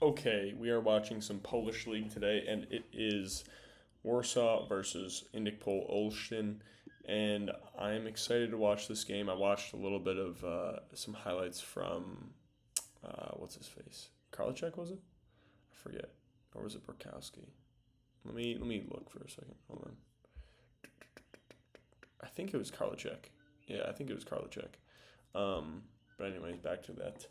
Okay, we are watching some Polish league today, and it is Warsaw versus Indicpol Olsztyn, and I'm excited to watch this game. I watched a little bit of some highlights from what's his face, Karlitzek, was it? I forget, or was it Burkowski? Let me look for a second. Hold on. I think it was Karlitzek. Yeah, I think it was Karlitzek. But anyways, back to that.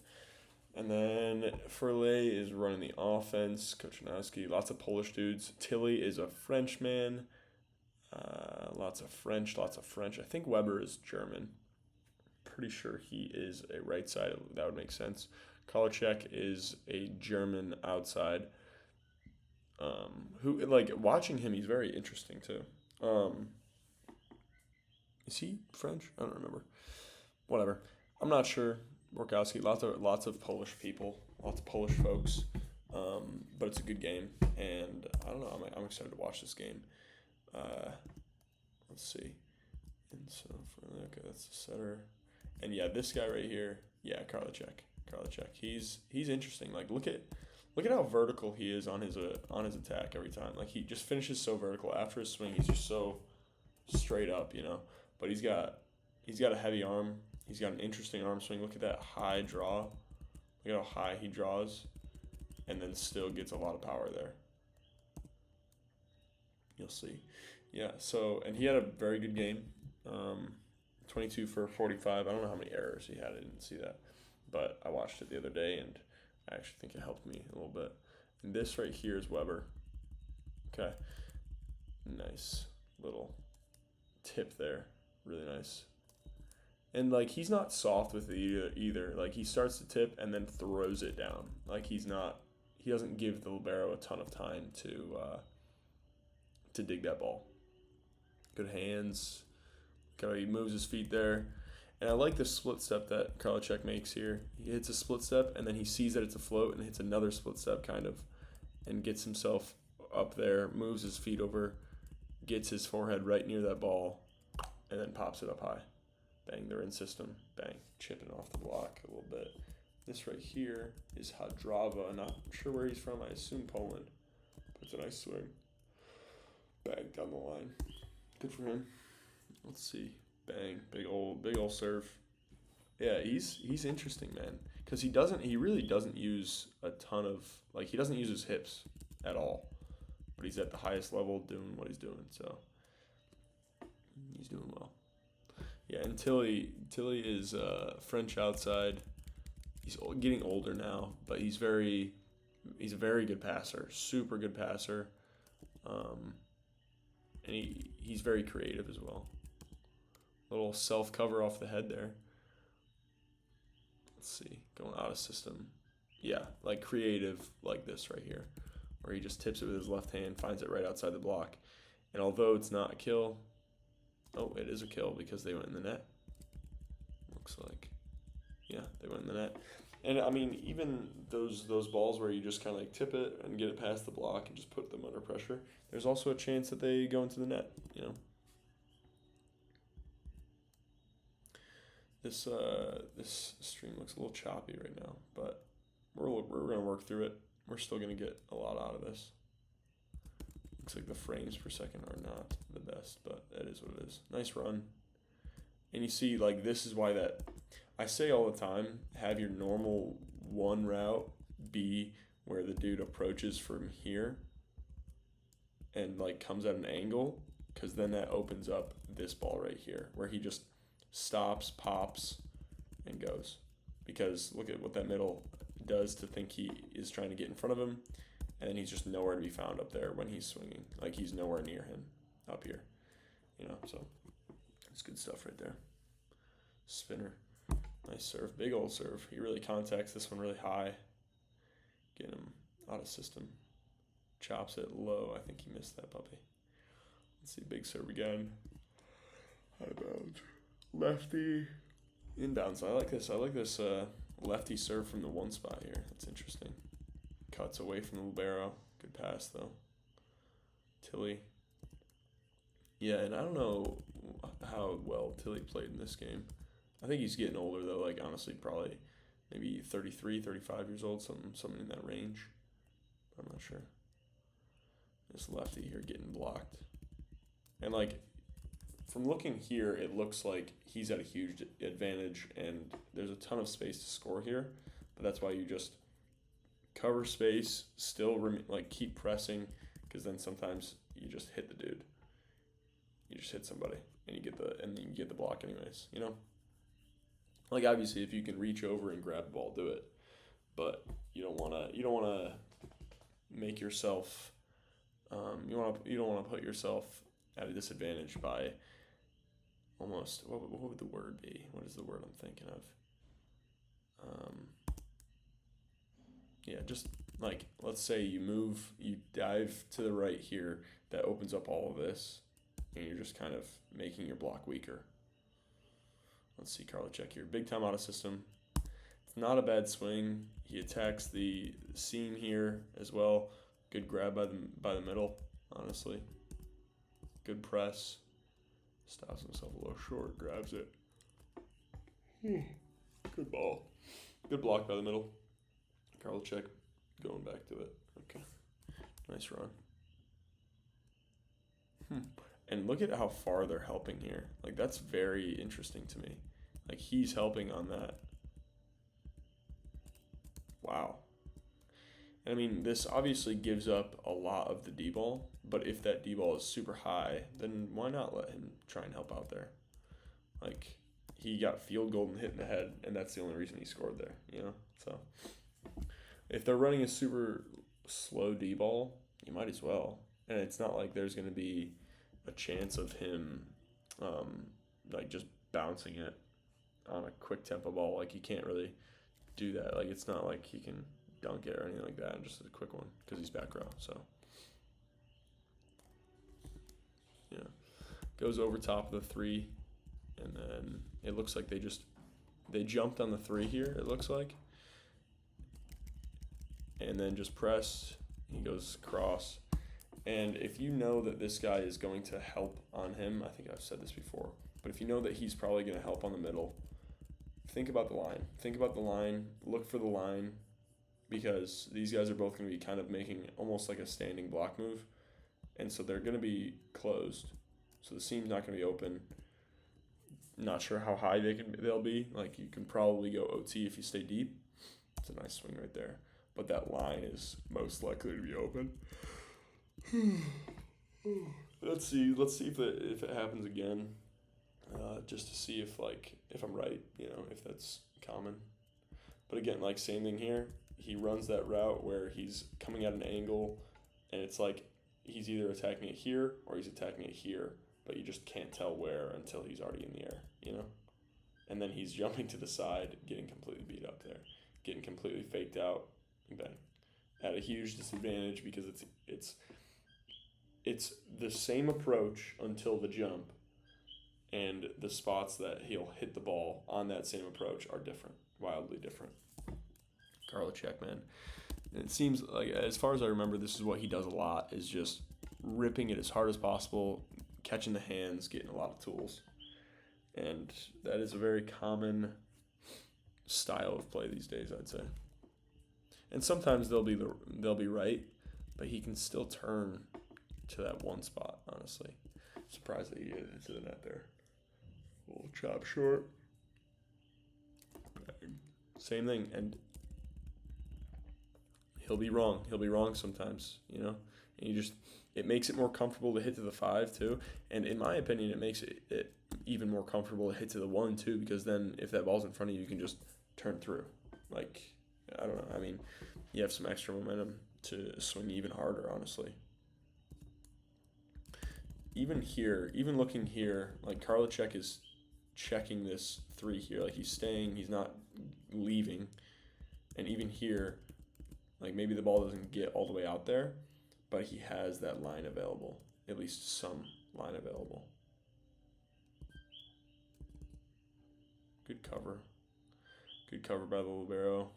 And then Furley is running the offense. Kochanowski, lots of Polish dudes. Tilly is a Frenchman. Lots of French, lots of French. I think Weber is German. Pretty sure he is a right side. That would make sense. Kolacek is a German outside. Who like watching him? He's very interesting too. Is he French? I don't remember. Whatever. I'm not sure. Borkowski, lots of Polish people, lots of Polish folks, but it's a good game, and I don't know. I'm excited to watch this game. Let's see, and so okay, that's the setter, and yeah, this guy right here, yeah, Karlitzek. He's interesting. Like look at how vertical he is on his attack every time. Like he just finishes so vertical after his swing. He's just so straight up, But he's got a heavy arm. He's got an interesting arm swing. Look at that high draw. Look at how high he draws. And then still gets a lot of power there. You'll see. Yeah, so, and he had a very good game. 22 for 45. I don't know how many errors he had. I didn't see that. But I watched it the other day, and I actually think it helped me a little bit. And this right here is Weber. Okay. Nice little tip there. Really nice. And, like, he's not soft with it either. Like, he starts to tip and then throws it down. Like, he doesn't give the libero a ton of time to dig that ball. Good hands. Look how he moves his feet there. And I like the split step that Karlitzek makes here. He hits a split step, and then he sees that it's a float and hits another split step, kind of, and gets himself up there, moves his feet over, gets his forehead right near that ball, and then pops it up high. Bang, they're in system. Bang, chipping off the block a little bit. This right here is Hadrava. Not sure where he's from. I assume Poland. But it's a nice swing. Bang, down the line. Good for him. Let's see. Bang, big old serve. Yeah, he's interesting, man. Because he really doesn't use a ton of, like, he doesn't use his hips at all. But he's at the highest level doing what he's doing. So, he's doing well. Yeah, and Tilly is French outside. He's getting older now, but he's a very good passer, super good passer, and he's very creative as well. Little self cover off the head there. Let's see, going out of system. Yeah, like creative like this right here, where he just tips it with his left hand, finds it right outside the block, and although it's not a kill. Oh, it is a kill because they went in the net. Looks like. Yeah, they went in the net. And, I mean, even those balls where you just kind of, like, tip it and get it past the block and just put them under pressure, there's also a chance that they go into the net, This stream looks a little choppy right now, but we're going to work through it. We're still going to get a lot out of this. Looks like the frames per second are not the best, but that is what it is. Nice run. And you see, like, this is why that I say all the time, have your normal one route be where the dude approaches from here and, like, comes at an angle, because then that opens up this ball right here where he just stops, pops, and goes. Because look at what that middle does to think he is trying to get in front of him. And he's just nowhere to be found up there when he's swinging. Like, he's nowhere near him up here. So it's good stuff right there. Spinner. Nice serve. Big old serve. He really contacts this one really high. Getting him out of system. Chops it low. I think he missed that puppy. Let's see. Big serve again. High bounce. Lefty. Inbounds. I like this lefty serve from the one spot here. That's interesting. Cuts away from the libero. Good pass, though. Tilly. Yeah, and I don't know how well Tilly played in this game. I think he's getting older, though. Like, honestly, probably maybe 33, 35 years old, something in that range. I'm not sure. This lefty here getting blocked. And like, from looking here, it looks like he's at a huge advantage and there's a ton of space to score here. But that's why you just cover space, still like keep pressing, because then sometimes you just hit the dude. You just hit somebody and you get the block anyways, you know? Like obviously if you can reach over and grab the ball, do it. But you don't wanna make yourself you don't wanna put yourself at a disadvantage by almost what would the word be? What is the word I'm thinking of? Yeah, just like let's say you dive to the right here, that opens up all of this, and you're just kind of making your block weaker. Let's see Karlitzek here, big time out of system. It's not a bad swing. He attacks the seam here as well. Good grab by the middle, honestly. Good press. Stops himself a little short, grabs it. Good ball. Good block by the middle. Karlitzek going back to it. Okay. Nice run. And look at how far they're helping here. Like, that's very interesting to me. Like, he's helping on that. Wow. And I mean, this obviously gives up a lot of the D-ball, but if that D-ball is super high, then why not let him try and help out there? Like, he got field goal and hit in the head, and that's the only reason he scored there, you know? So, if they're running a super slow D-ball, you might as well. And it's not like there's going to be a chance of him, like, just bouncing it on a quick tempo ball. Like, he can't really do that. Like, it's not like he can dunk it or anything like that, just a quick one because he's back row. So yeah, goes over top of the three, and then it looks like they jumped on the three here, it looks like, and then just pressed. He goes cross, and if you know that this guy is going to help on him, I think I've said this before, but if you know that he's probably going to help on the middle, think about the line, look for the line, because these guys are both going to be kind of making almost like a standing block move, and so they're going to be closed, so the seam's not going to be open. Not sure how high they'll be. Like, you can probably go OT if you stay deep. It's a nice swing right there, but that line is most likely to be open. Let's see if it happens again, just to see if I'm right, you know, if that's common. But again, like, same thing here. He runs that route where he's coming at an angle, and it's like he's either attacking it here or he's attacking it here, but you just can't tell where until he's already in the air, you know? And then he's jumping to the side, getting completely beat up there, getting completely faked out, and then at a huge disadvantage because it's the same approach until the jump, and the spots that he'll hit the ball on that same approach are different, wildly different. Karlitzek, man. And it seems like, as far as I remember, this is what he does a lot, is just ripping it as hard as possible, catching the hands, getting a lot of tools. And that is a very common style of play these days, I'd say. And sometimes they'll be right, but he can still turn to that one spot, honestly. Surprised that he hit it into the net there. A little chop short. Bang. Same thing, and he'll be wrong. He'll be wrong sometimes, you know? And it makes it more comfortable to hit to the 5 too. And in my opinion, it makes it even more comfortable to hit to the 1 too, because then if that ball's in front of you, you can just turn through. Like, I don't know. I mean, you have some extra momentum to swing even harder, honestly. Even here, even looking here, like, Karlitzek is checking this 3 here. Like, he's staying, he's not leaving. And even here, like, maybe the ball doesn't get all the way out there, but he has that line available, at least some line available. Good cover. Good cover by the libero.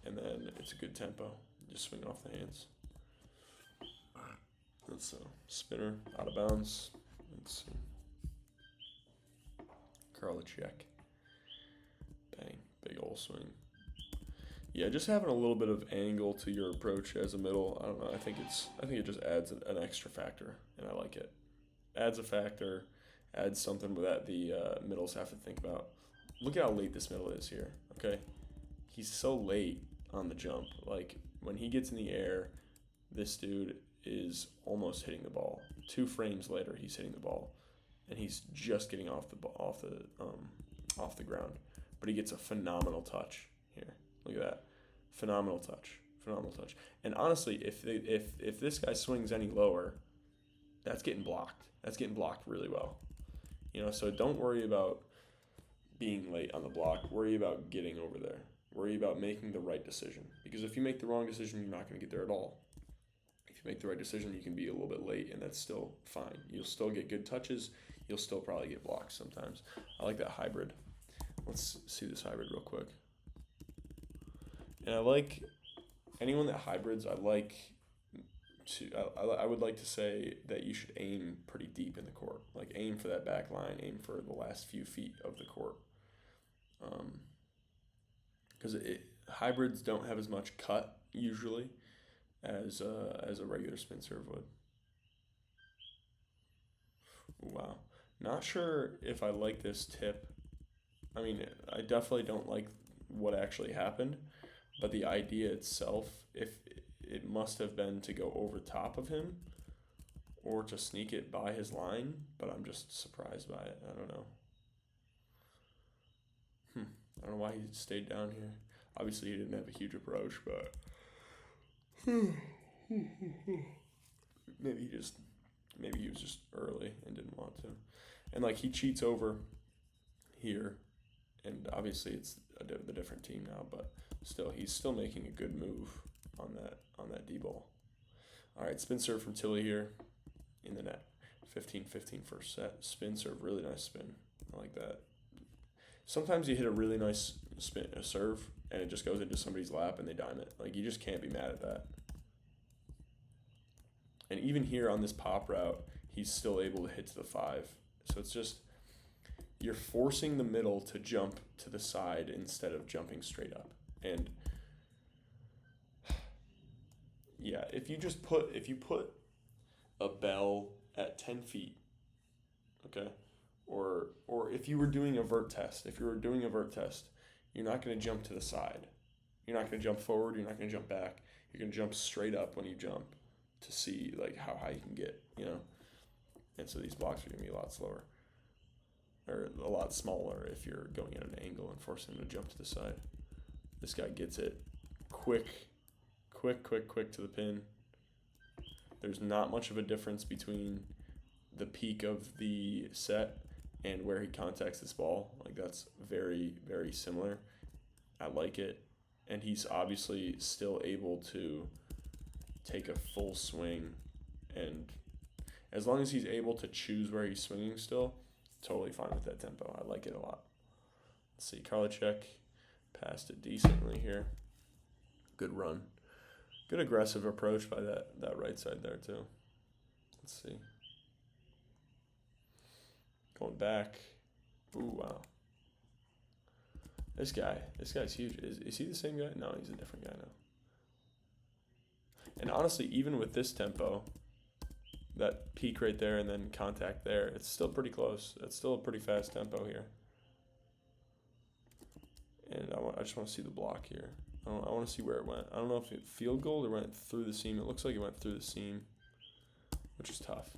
And then it's a good tempo. Just swing off the hands. That's a spinner, out of bounds. Let's see. Karlitzek. Bang. Big old swing. Yeah, just having a little bit of angle to your approach as a middle. I don't know. I think it just adds an extra factor, and I like it. Adds a factor, adds something that the middles have to think about. Look at how late this middle is here. Okay, he's so late on the jump. Like when he gets in the air, this dude is almost hitting the ball. 2 frames later, he's hitting the ball, and he's just getting off the ground. But he gets a phenomenal touch here. Look at that, phenomenal touch. And honestly, if this guy swings any lower, that's getting blocked. That's getting blocked really well. So don't worry about being late on the block. Worry about getting over there. Worry about making the right decision. Because if you make the wrong decision, you're not going to get there at all. If you make the right decision, you can be a little bit late, and that's still fine. You'll still get good touches. You'll still probably get blocked sometimes. I like that hybrid. Let's see this hybrid real quick. And I like anyone that hybrids. I would like to say that you should aim pretty deep in the court. Like aim for that back line, aim for the last few feet of the court. Because hybrids don't have as much cut usually as a regular spin serve would. Wow, not sure if I like this tip. I mean, I definitely don't like what actually happened, but the idea itself, if it must have been to go over top of him or to sneak it by his line, but I'm just surprised by it. I don't know. I don't know why he stayed down here. Obviously, he didn't have a huge approach, but maybe he was just early and didn't want to. And like he cheats over here, and obviously it's the different team now, but still he's still making a good move on that D ball. All right, spin serve from Tilly here in the net. 15-15 first set. Spin serve, really nice spin. I like that. Sometimes you hit a really nice serve, and it just goes into somebody's lap and they dime it. Like you just can't be mad at that. And even here on this pop route, he's still able to hit to the 5. So it's just you're forcing the middle to jump to the side instead of jumping straight up. And yeah, if you put a bell at 10 feet, okay, or if you were doing a vert test, you're not going to jump to the side. You're not going to jump forward. You're not going to jump back. You're going to jump straight up when you jump to see like how high you can get, And so these blocks are going to be a lot slower, or a lot smaller if you're going at an angle and forcing him to jump to the side. This guy gets it quick to the pin. There's not much of a difference between the peak of the set and where he contacts this ball. Like that's very, very similar. I like it. And he's obviously still able to take a full swing, and as long as he's able to choose where he's swinging still, totally fine with that tempo. I like it a lot. Let's see, Karlitzek passed it decently here. Good run. Good aggressive approach by that right side there too. Let's see. Going back. Ooh, wow. This guy's huge. Is he the same guy? No, he's a different guy now. And honestly, even with this tempo, that peak right there and then contact there, it's still pretty close. It's still a pretty fast tempo here. And I just want to see the block here. I want to see where it went. I don't know if it field goal or went through the seam. It looks like it went through the seam, which is tough.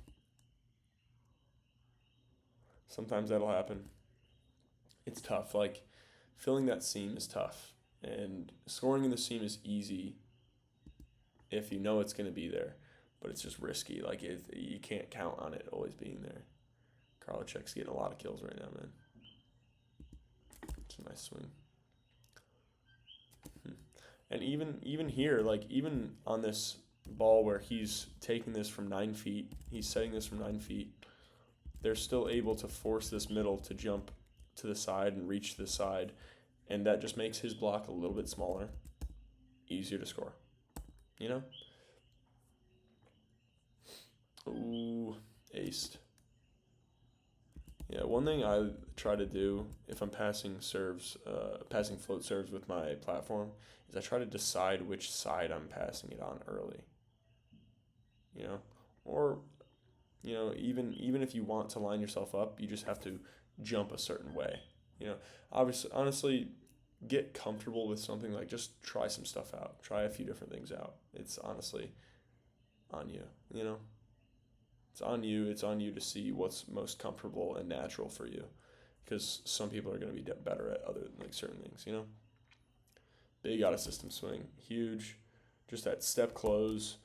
Sometimes that'll happen. It's tough. Like, filling that seam is tough. And scoring in the seam is easy if you know it's going to be there. But it's just risky. Like, you can't count on it always being there. Karlitzek's getting a lot of kills right now, man. It's a nice swing. And even here, like, even on this ball where he's taking this from 9 feet, he's setting this from 9 feet, they're still able to force this middle to jump to the side and reach the side. And that just makes his block a little bit smaller, easier to score. Ooh, aced. Yeah, one thing I try to do if I'm passing serves, passing float serves with my platform, is I try to decide which side I'm passing it on early. You know, or even if you want to line yourself up, you just have to jump a certain way. You know, obviously, honestly, get comfortable with something, like just try some stuff out, try a few different things out. It's honestly on you. You know, it's on you. It's on you to see what's most comfortable and natural for you, because some people are going to be better at other like certain things. You know, big out of system swing, huge, just that step close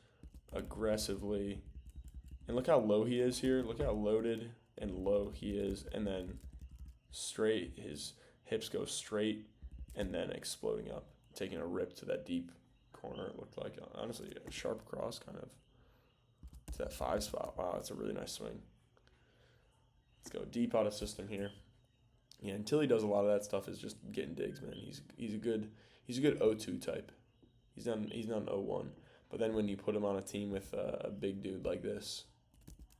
aggressively. And look how low he is here. Look how loaded and low he is. And then straight, his hips go straight and then exploding up, taking a rip to that deep corner. It looked like, honestly, a sharp cross kind of to that 5 spot. Wow, that's a really nice swing. Let's go deep out of system here. Yeah, until he does a lot of that stuff is just getting digs, man. He's a good 0-2 type. He's not an 0-1. But then when you put him on a team with a big dude like this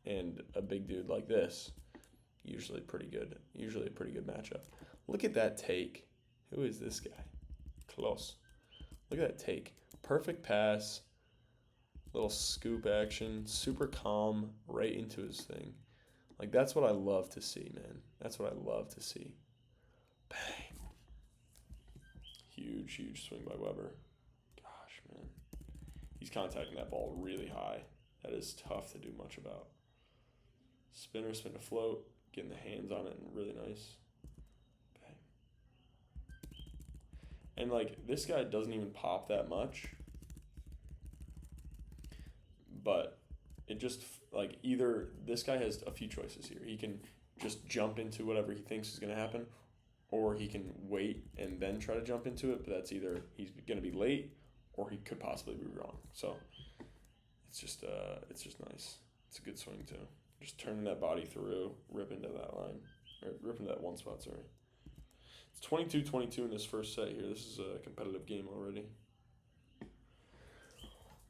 and a big dude like this, usually pretty good. Usually a pretty good matchup. Look at that take. Who is this guy? Close. Look at that take. Perfect pass. Little scoop action. Super calm. Right into his thing. Like, that's what I love to see, man. That's what I love to see. Bang. Huge swing by Weber. Gosh, man. He's contacting that ball really high. That is tough to do much about. Spinner, spin to float. Getting the hands on it and really nice. Bang. And, like, this guy doesn't even pop that much. But it just, like, either this guy has a few choices here. He can just jump into whatever he thinks is going to happen, or he can wait and then try to jump into it. But that's either he's going to be late or he could possibly be wrong. So it's just nice. It's a good swing too. Just turning that body through, rip into that line, or rip into that one spot. Sorry. It's 22-22 in this first set here. This is a competitive game already.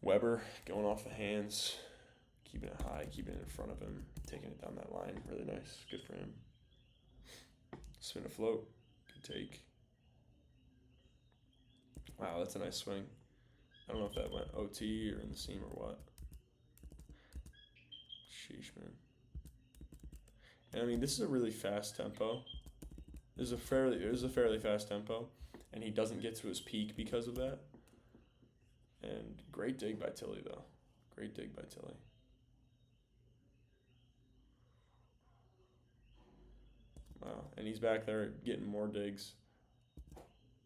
Weber going off the hands, keeping it high, keeping it in front of him, taking it down that line. Really nice. Good for him. Spin to float. Good take. Wow, that's a nice swing. I don't know if that went OT or in the seam or what. Sheesh, man. And I mean, this is a really fast tempo. It is a fairly fast tempo, and he doesn't get to his peak because of that. And great dig by Tilly, though. Great dig by Tilly. Wow, and he's back there getting more digs.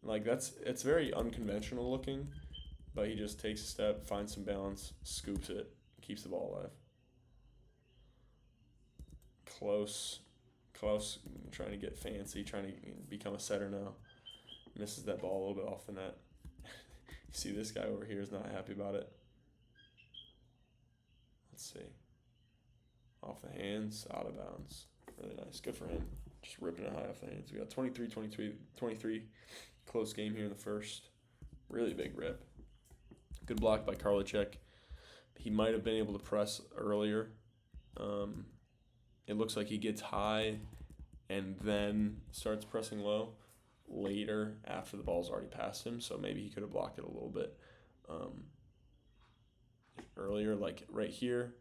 Like, it's very unconventional looking, but he just takes a step, finds some balance, scoops it, keeps the ball alive. Close, trying to get fancy, trying to become a setter now. Misses that ball a little bit off the net. You see this guy over here is not happy about it. Let's see. Off the hands, out of bounds. Really nice. Good for him. Just ripping it high off the hands. We got 23. Close game here in the first. Really big rip. Good block by Karlitzek. He might have been able to press earlier. It looks like he gets high and then starts pressing low later after the ball's already past him. So maybe he could have blocked it a little bit earlier, like right here.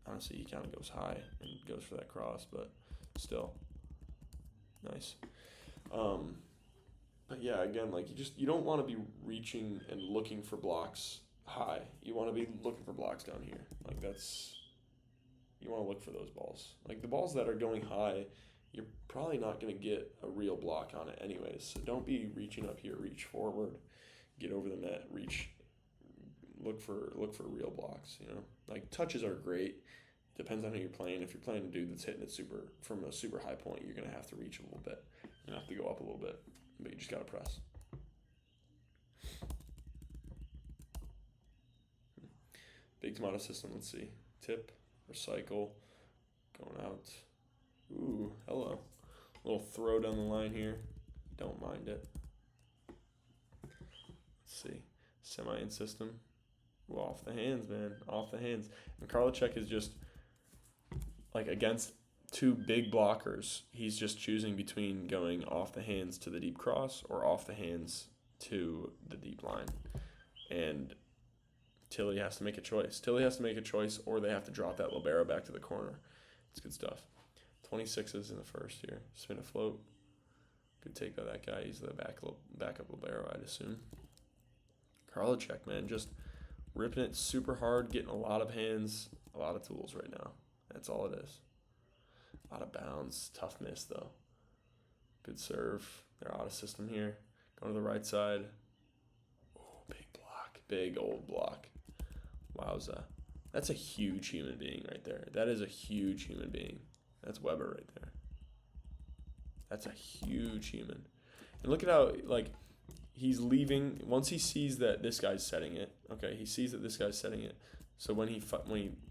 Honestly, he kind of goes high and goes for that cross, but still nice. But yeah, again, like you don't want to be reaching and looking for blocks high. You want to be looking for blocks down here. Like you want to look for those balls. Like the balls that are going high, you're probably not going to get a real block on it anyways. So don't be reaching up here. Reach forward, get over the net, reach. Look for real blocks. You know, like touches are great. Depends on who you're playing. If you're playing a dude that's hitting it from a super high point, you're gonna have to reach a little bit. You're gonna have to go up a little bit, but you just gotta press. Big tomato system. Let's see. Tip or cycle. Going out. Ooh, hello. Little throw down the line here. Don't mind it. Let's see. Semi-in system. Ooh, off the hands, man. Off the hands. And Karlitzek is just like against two big blockers, he's just choosing between going off the hands to the deep cross or off the hands to the deep line. And Tilly has to make a choice. Or they have to drop that libero back to the corner. It's good stuff. 26s in the first here. Spin a float. Good take by that guy. He's the backup libero, I'd assume. Karlitzek, man, just ripping it super hard, getting a lot of hands, a lot of tools right now. That's all it is. A lot of bounds. Tough miss, though. Good serve. They're out of system here. Going to the right side. Oh, big block. Big old block. Wowza. That's a huge human being right there. That is a huge human being. That's Weber right there. That's a huge human. And look at how, like, he's leaving. Once he sees that this guy's setting it, okay, he sees that this guy's setting it. So when he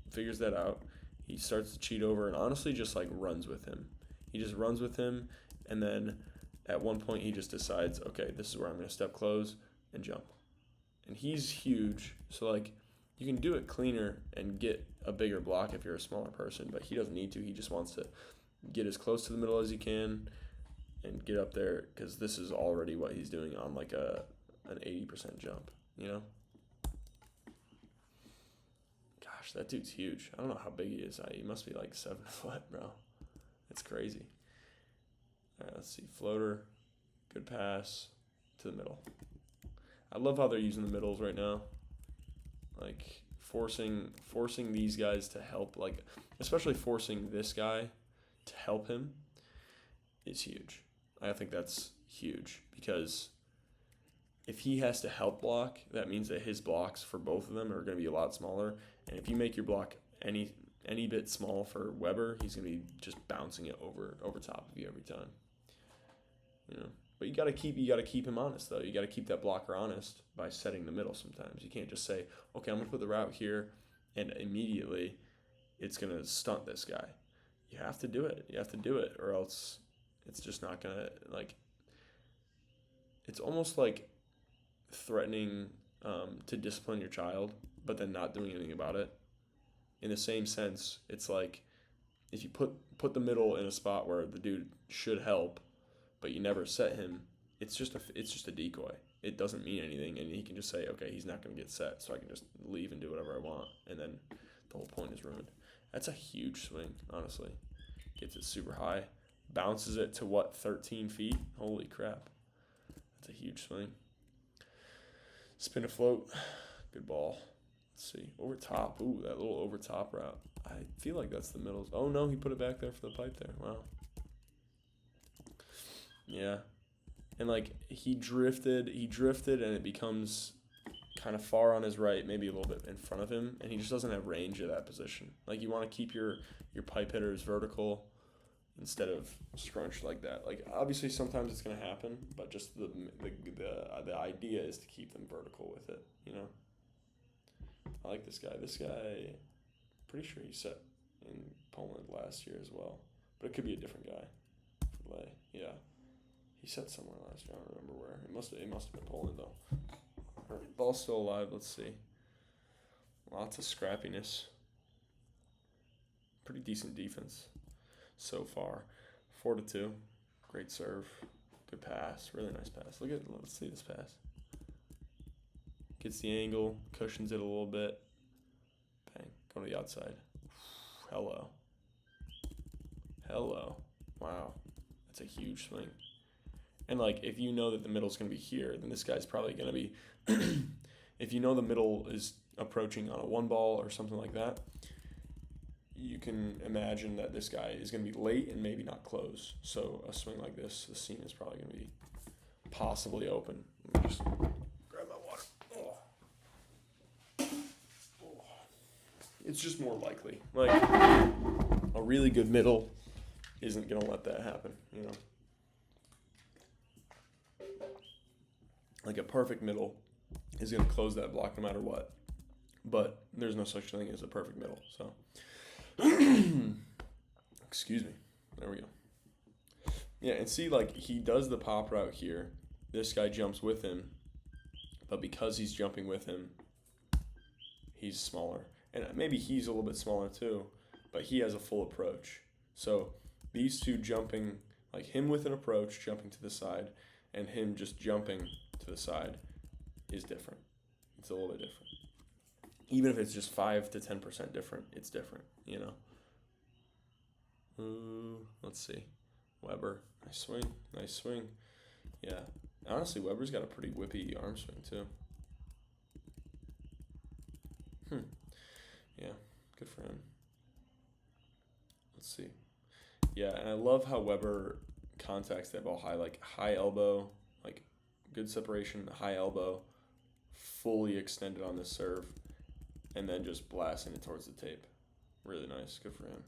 figures that out, he starts to cheat over and honestly just, like, runs with him. He just runs with him, and then at one point he just decides, okay, this is where I'm going to step close and jump. And he's huge, so, like, you can do it cleaner and get a bigger block if you're a smaller person, but he doesn't need to. He just wants to get as close to the middle as he can and get up there, because this is already what he's doing on like an 80% jump, you know? Gosh, that dude's huge. I don't know how big he is. He must be like 7 foot, bro. It's crazy. All right, let's see. Floater, good pass to the middle. I love how they're using the middles right now. Like forcing these guys to help, like especially forcing this guy to help him is huge. I think that's huge because if he has to help block, that means that his blocks for both of them are going to be a lot smaller. And if you make your block any bit small for Weber, he's going to be just bouncing it over top of you every time. You know. But you got to keep him honest, though. You got to keep that blocker honest by setting the middle sometimes. You can't just say, okay, I'm going to put the route here, and immediately it's going to stunt this guy. You have to do it. Or else it's just not going to, like, it's almost like threatening to discipline your child, but then not doing anything about it. In the same sense, it's like if you put the middle in a spot where the dude should help, but you never set him, it's just a decoy. It doesn't mean anything, and he can just say, okay, he's not going to get set, so I can just leave and do whatever I want, and then the whole point is ruined. That's a huge swing, honestly. Gets it super high, bounces it to, 13 feet? Holy crap. That's a huge swing. Spin a float. Good ball. Let's see. Over top. Ooh, that little over top route. I feel like that's the middle. Oh, no, he put it back there for the pipe there. Wow. Yeah. And, like, he drifted, and it becomes kind of far on his right, maybe a little bit in front of him, and he just doesn't have range at that position. Like, you want to keep your pipe hitters vertical instead of scrunched like that. Like, obviously, sometimes it's going to happen, but just the idea is to keep them vertical with it, you know? I like this guy. This guy, pretty sure he set in Poland last year as well, but it could be a different guy. Yeah. He set somewhere last year. I don't remember where. It must have been Poland, though. All right, ball's still alive. Let's see. Lots of scrappiness. Pretty decent defense so far. 4-2. Great serve. Good pass. Really nice pass. Let's see this pass. Gets the angle. Cushions it a little bit. Bang. Go to the outside. Hello. Wow. That's a huge swing. And, like, if you know that the middle's going to be here, then this guy's probably going to be if you know the middle is approaching on a one ball or something like that, you can imagine that this guy is going to be late and maybe not close. So a swing like this, the seam is probably going to be possibly open. Let me just grab my water. Oh. It's just more likely. Like, a really good middle isn't going to let that happen, you know? Like, a perfect middle is going to close that block no matter what. But there's no such thing as a perfect middle. So, excuse me. There we go. Yeah, and see, like, he does the pop route here. This guy jumps with him. But because he's jumping with him, he's smaller. And maybe he's a little bit smaller too. But he has a full approach. So these two jumping, like him with an approach, jumping to the side, and him just jumping to the side is different. It's a little bit different. Even if it's just 5 to 10% different, it's different, you know. Let's see. Weber, nice swing, nice swing. Yeah, honestly, Weber's got a pretty whippy arm swing too. Yeah, good for him. Let's see. Yeah, and I love how Weber contacts that ball high, like high elbow, like good separation, high elbow, fully extended on this serve, and then just blasting it towards the tape. Really nice, good for him.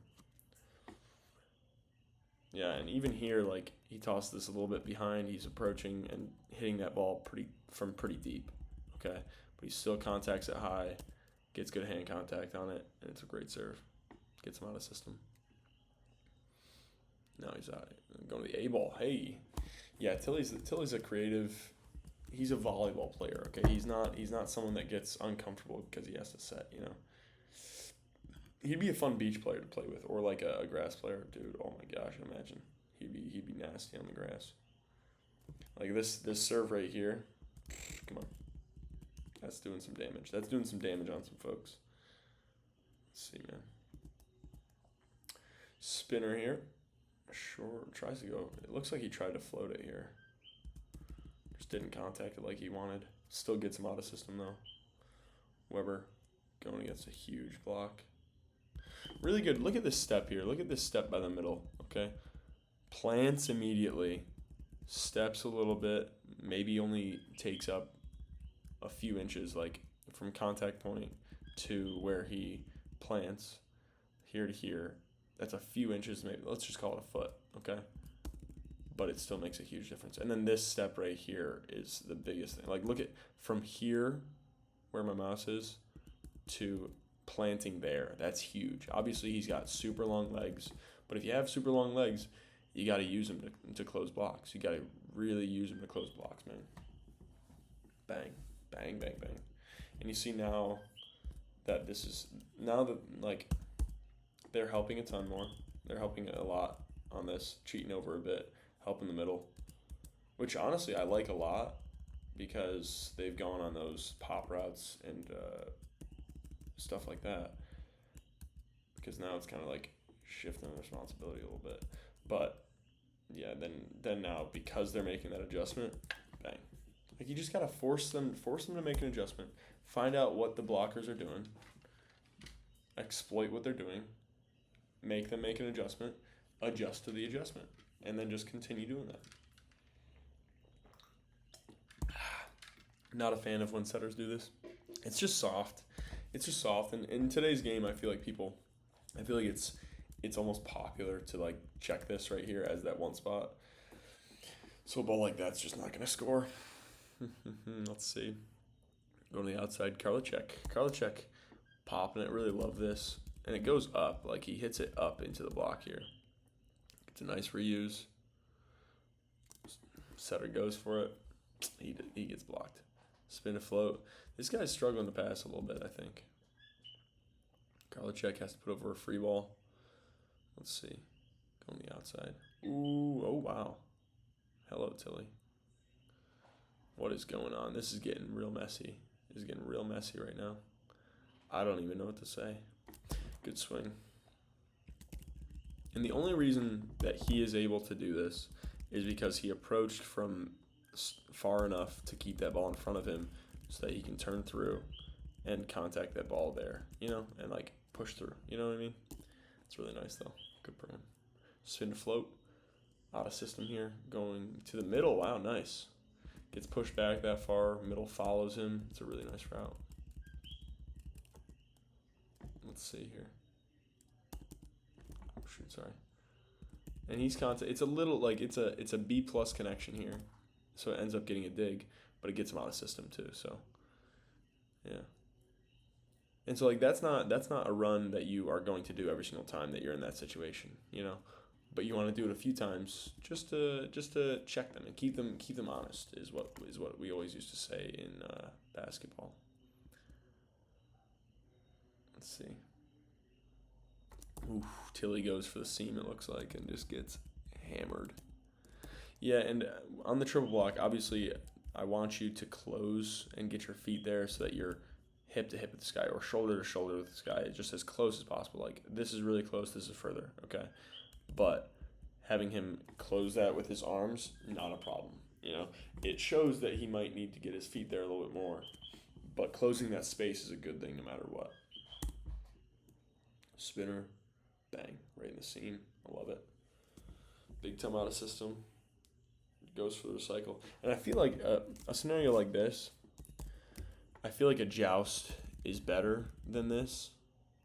Yeah, and even here, like he tossed this a little bit behind. He's approaching and hitting that ball pretty deep. Okay, but he still contacts it high, gets good hand contact on it, and it's a great serve. Gets him out of system. Now he's out going to the A ball. Hey, yeah, Tilly's a creative. He's a volleyball player. Okay, he's not someone that gets uncomfortable because he has to set. You know. He'd be a fun beach player to play with, or like a grass player, dude. Oh my gosh, imagine he'd be nasty on the grass. Like this serve right here, come on, that's doing some damage. That's doing some damage on some folks. Let's see, man. Spinner here, sure tries to go. It looks like he tried to float it here. Just didn't contact it like he wanted. Still gets him out of system though. Weber going against a huge block. Really good. Look at this step here. Look at this step by the middle, okay? Plants immediately, steps a little bit, maybe only takes up a few inches, like from contact point to where he plants, here to here. That's a few inches, maybe. Let's just call it a foot, okay? But it still makes a huge difference. And then this step right here is the biggest thing. Like, look at from here, where my mouse is, to planting there. That's huge. Obviously, he's got super long legs, but if you have super long legs, you got to use them to close blocks. You got to really use them to close blocks, man. Bang, bang, bang, bang. And you see now that like they're helping a ton more. They're helping a lot on this, cheating over a bit, helping the middle, which honestly I like a lot because they've gone on those pop routes and stuff like that, because now it's kind of like shifting the responsibility a little bit. But yeah, then now because they're making that adjustment, bang, like you just gotta force them to make an adjustment, find out what the blockers are doing, exploit what they're doing, make them make an adjustment, adjust to the adjustment, and then just continue doing that. Not a fan of when setters do this. It's just soft. And in today's game, I feel like it's almost popular to like check this right here as that one spot. So a ball like that's just not going to score. Let's see. Going to the outside, Karlitzek popping it. Really love this. And it goes up, like he hits it up into the block here. It's a nice reuse. Setter goes for it. He gets blocked. Spin to float. This guy's struggling to pass a little bit, I think. Karlitzek has to put over a free ball. Let's see. Go on the outside. Ooh, oh wow. Hello, Tilly. What is going on? This is getting real messy. This is getting real messy right now. I don't even know what to say. Good swing. And the only reason that he is able to do this is because he approached from far enough to keep that ball in front of him so that he can turn through and contact that ball there, you know, and like push through, you know what I mean? It's really nice though. Good for him. Spin to float. Out of system here. Going to the middle. Wow, nice. Gets pushed back that far. Middle follows him. It's a really nice route. Let's see here. Oh, shoot, sorry. And he's it's a little like it's a B plus connection here. So it ends up getting a dig, but it gets him out of system too, so yeah. And so like that's not a run that you are going to do every single time that you're in that situation, you know. But you want to do it a few times just to check them and keep them honest is what we always used to say in basketball. Let's see. Ooh, Tilly goes for the seam, it looks like, and just gets hammered. Yeah, and on the triple block, obviously, I want you to close and get your feet there so that you're hip to hip with this guy or shoulder to shoulder with this guy, just as close as possible. Like, this is really close, this is further, okay? But having him close that with his arms, not a problem, you know? It shows that he might need to get his feet there a little bit more, but closing that space is a good thing no matter what. Spinner, bang, right in the seam. I love it. Big time out of system. Goes for the recycle. And I feel like a scenario like this, I feel like a joust is better than this,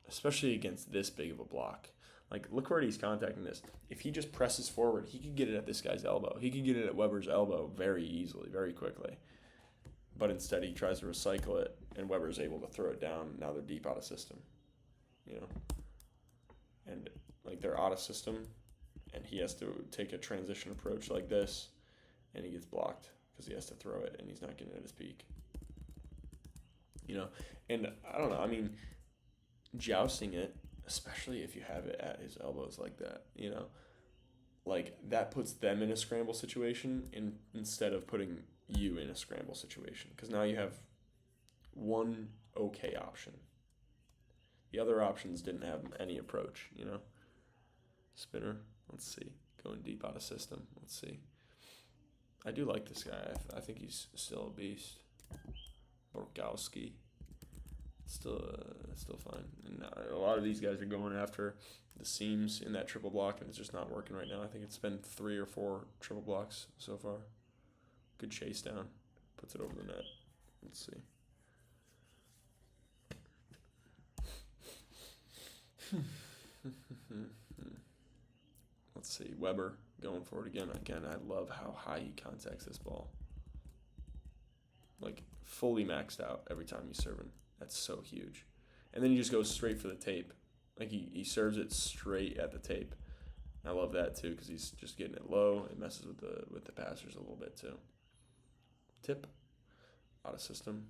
especially against this big of a block. Like, look where he's contacting this. If he just presses forward, he could get it at this guy's elbow. He could get it at Weber's elbow very easily, very quickly. But instead, he tries to recycle it, and Weber's able to throw it down. Now they're deep out of system, you know? And, like, they're out of system, and he has to take a transition approach like this, and he gets blocked because he has to throw it, and he's not getting it at his peak. You know? And, I don't know, I mean, jousting it, especially if you have it at his elbows like that, you know? Like, that puts them in a scramble situation instead of putting you in a scramble situation. Because now you have one okay option. The other options didn't have any approach, you know? Spinner, let's see. Going deep out of system, let's see. I do like this guy. I think he's still a beast. Borkowski. Still fine. And a lot of these guys are going after the seams in that triple block, and it's just not working right now. I think it's been 3 or 4 triple blocks so far. Good chase down. Puts it over the net. Let's see. Let's see. Weber going for it again. Again, I love how high he contacts this ball. Like, fully maxed out every time he's serving. That's so huge. And then he just goes straight for the tape. Like, he serves it straight at the tape. I love that, too, because he's just getting it low. It messes with the passers a little bit, too. Tip. Out of system.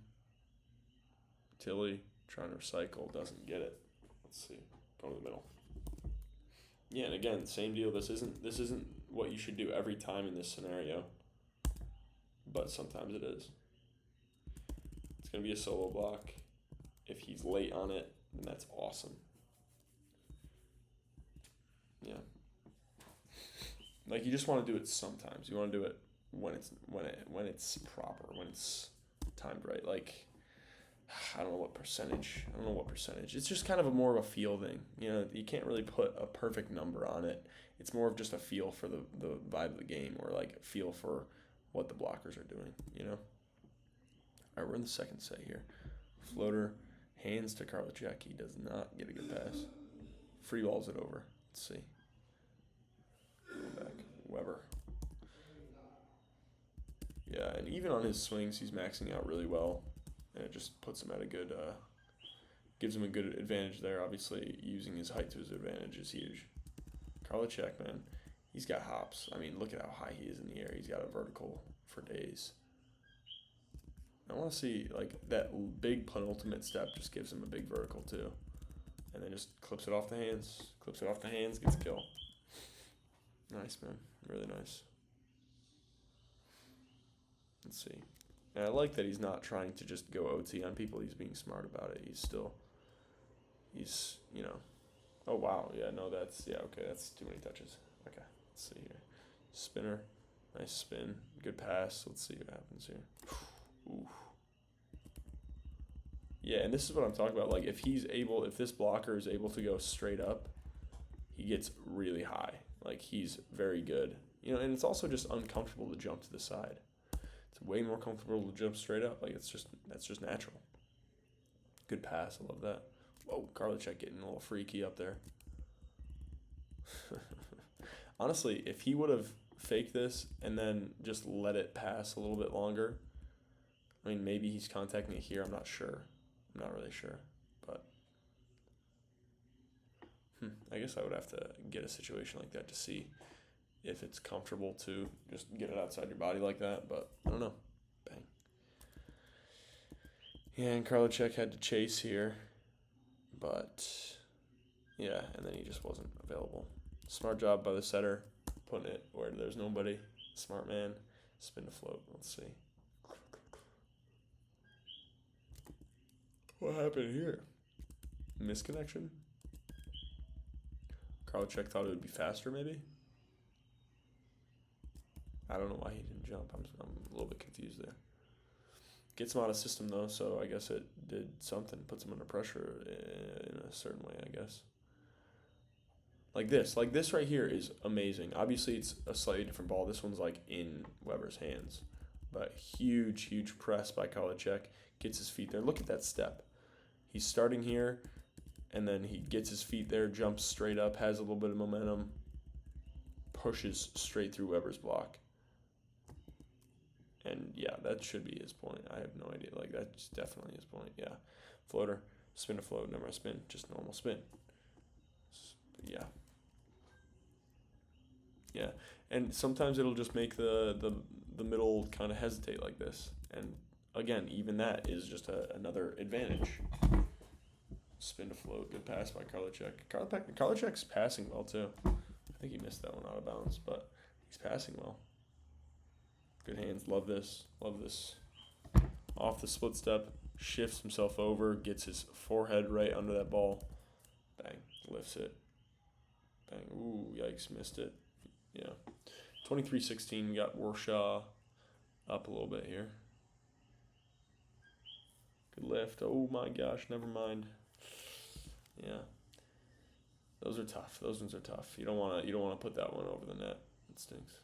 Tilly trying to recycle. Doesn't get it. Let's see. Go to the middle. Yeah, and again, same deal. This isn't what you should do every time in this scenario. But sometimes it is. It's going to be a solo block. If he's late on it, then that's awesome. Yeah. Like, you just want to do it sometimes. You want to do it when it's proper, when it's timed right. Like, I don't know what percentage. It's just kind of more of a feel thing. You know, you can't really put a perfect number on it. It's more of just a feel for the vibe of the game, or like a feel for what the blockers are doing, you know? All right, we're in the second set here. Floater, hands to Karlitzek. He does not get a good pass. Free balls it over. Let's see. Go back. Weber. Yeah, and even on his swings, he's maxing out really well. And it just puts him at a good, gives him a good advantage there. Obviously, using his height to his advantage is huge. Karlitzek, man, he's got hops. I mean, look at how high he is in the air. He's got a vertical for days. I want to see, like, that big penultimate step just gives him a big vertical, too. And then just clips it off the hands. Gets a kill. Nice, man. Really nice. Let's see. And I like that he's not trying to just go OT on people. He's being smart about it. He's, you know. Oh, wow. Yeah, no, that's too many touches. Okay, let's see here. Spinner. Nice spin. Good pass. Let's see what happens here. Ooh. Yeah, and this is what I'm talking about. Like, if this blocker is able to go straight up, he gets really high. Like, he's very good. You know, and it's also just uncomfortable to jump to the side. It's way more comfortable to jump straight up. Like, that's just natural. Good pass. I love that. Whoa, Karlitzek getting a little freaky up there. Honestly, if he would have faked this and then just let it pass a little bit longer, I mean, maybe he's contacting it here. I'm not sure. I'm not really sure. But I guess I would have to get a situation like that to see if it's comfortable to just get it outside your body like that. But I don't know. Bang. Yeah, and Karlitzek had to chase here. But Yeah, and then he just wasn't available. Smart job by the setter, putting it where there's nobody. Smart man. Spin to float. Let's see. What happened here? Misconnection? Karlitzek thought it would be faster, maybe? I don't know why he didn't jump. I'm a little bit confused there. Gets him out of system, though, so I guess it did something. Puts him under pressure in a certain way, I guess. Like this right here is amazing. Obviously, it's a slightly different ball. This one's like in Weber's hands. But huge press by Karlitzek. Gets his feet there. Look at that step. He's starting here, and then he gets his feet there, jumps straight up, has a little bit of momentum, pushes straight through Weber's block. And yeah, that should be his point. I have no idea. Like, that's definitely his point. Yeah. Floater. Spin to float. Never mind spin. Just normal spin. Yeah. Yeah. And sometimes it'll just make the middle kind of hesitate like this. And again, even that is just another advantage. Spin to float. Good pass by Karlitzek. Karlitzek's passing well, too. I think he missed that one out of bounds, but he's passing well. Good hands. Love this. Love this. Off the split step. Shifts himself over. Gets his forehead right under that ball. Bang. Lifts it. Bang. Ooh, yikes. Missed it. Yeah. 23-16. We got Warszawa up a little bit here. Good lift. Oh my gosh. Never mind. Yeah. Those are tough. Those ones are tough. You don't want to put that one over the net. It stinks.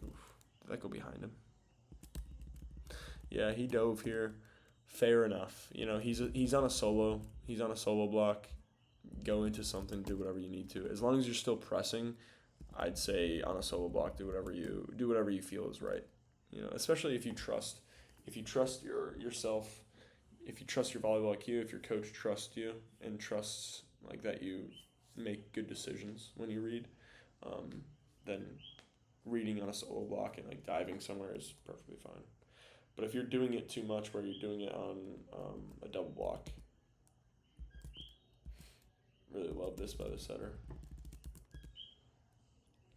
Oof. Did that go behind him? Yeah, he dove here. Fair enough. You know, he's on a solo. He's on a solo block. Go into something, do whatever you need to. As long as you're still pressing, I'd say on a solo block, do whatever you feel is right. You know, especially if you trust yourself, if you trust your volleyball IQ, if your coach trusts you and trusts like that you make good decisions when you read, then reading on a solo block and like diving somewhere is perfectly fine. But if you're doing it too much where you're doing it on a double block, really love this by the setter.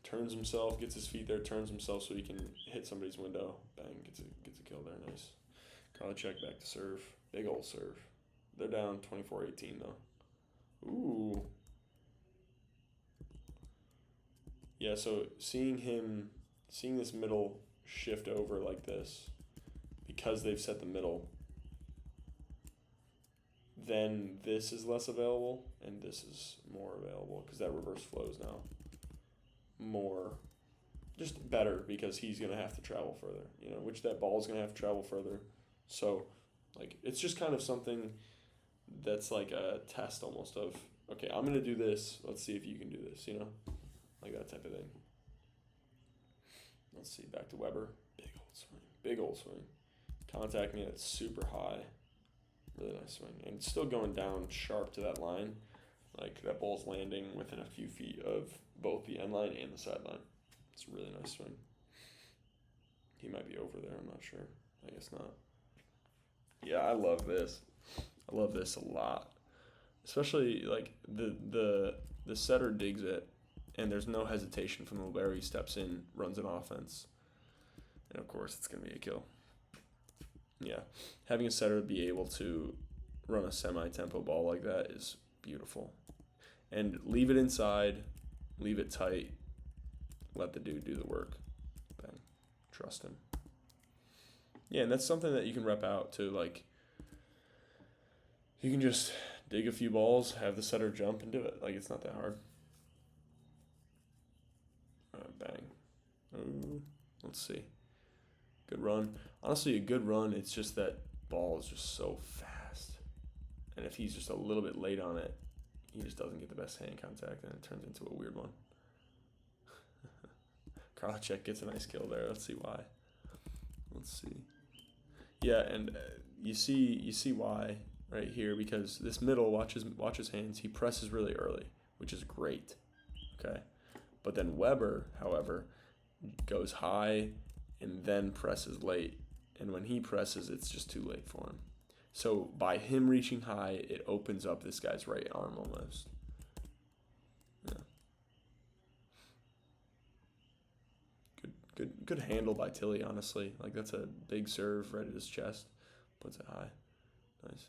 Turns himself, gets his feet there, turns himself so he can hit somebody's window. Bang, gets a kill there, nice. Karlitzek back to serve. Big old serve. They're down 24-18 though. Ooh. Yeah, so seeing this middle shift over like this, because they've set the middle, then this is less available, and this is more available, because that reverse flow is now more, just better, because he's going to have to travel further, you know, which that ball is going to have to travel further. So, like, it's just kind of something that's like a test almost of, okay, I'm going to do this, let's see if you can do this, you know? Like that type of thing. Let's see, back to Weber. Big old swing. Contact me at super high. Really nice swing. And still going down sharp to that line. Like that ball's landing within a few feet of both the end line and the sideline. It's a really nice swing. He might be over there, I'm not sure. I guess not. Yeah, I love this. I love this a lot. Especially like the setter digs it, and there's no hesitation from the libero. He steps in, runs an offense, and of course it's going to be a kill. Yeah, having a setter be able to run a semi-tempo ball like that is beautiful. And leave it inside, leave it tight, let the dude do the work. Bang. Trust him. Yeah, and that's something that you can rep out to, like, you can just dig a few balls, have the setter jump, and do it. Like, it's not that hard. Bang. Ooh, let's see. Good run. Honestly, a good run, it's just that ball is just so fast. And if he's just a little bit late on it, he just doesn't get the best hand contact, and it turns into a weird one. Karlitzek gets a nice kill there. Let's see why. Let's see. Yeah, and you see why right here, because this middle, watch his hands. He presses really early, which is great. Okay. But then Weber, however, goes high and then presses late. And when he presses, it's just too late for him. So by him reaching high, it opens up this guy's right arm almost. Good handle by Tilly, honestly. Like, that's a big serve right at his chest. Puts it high. Nice.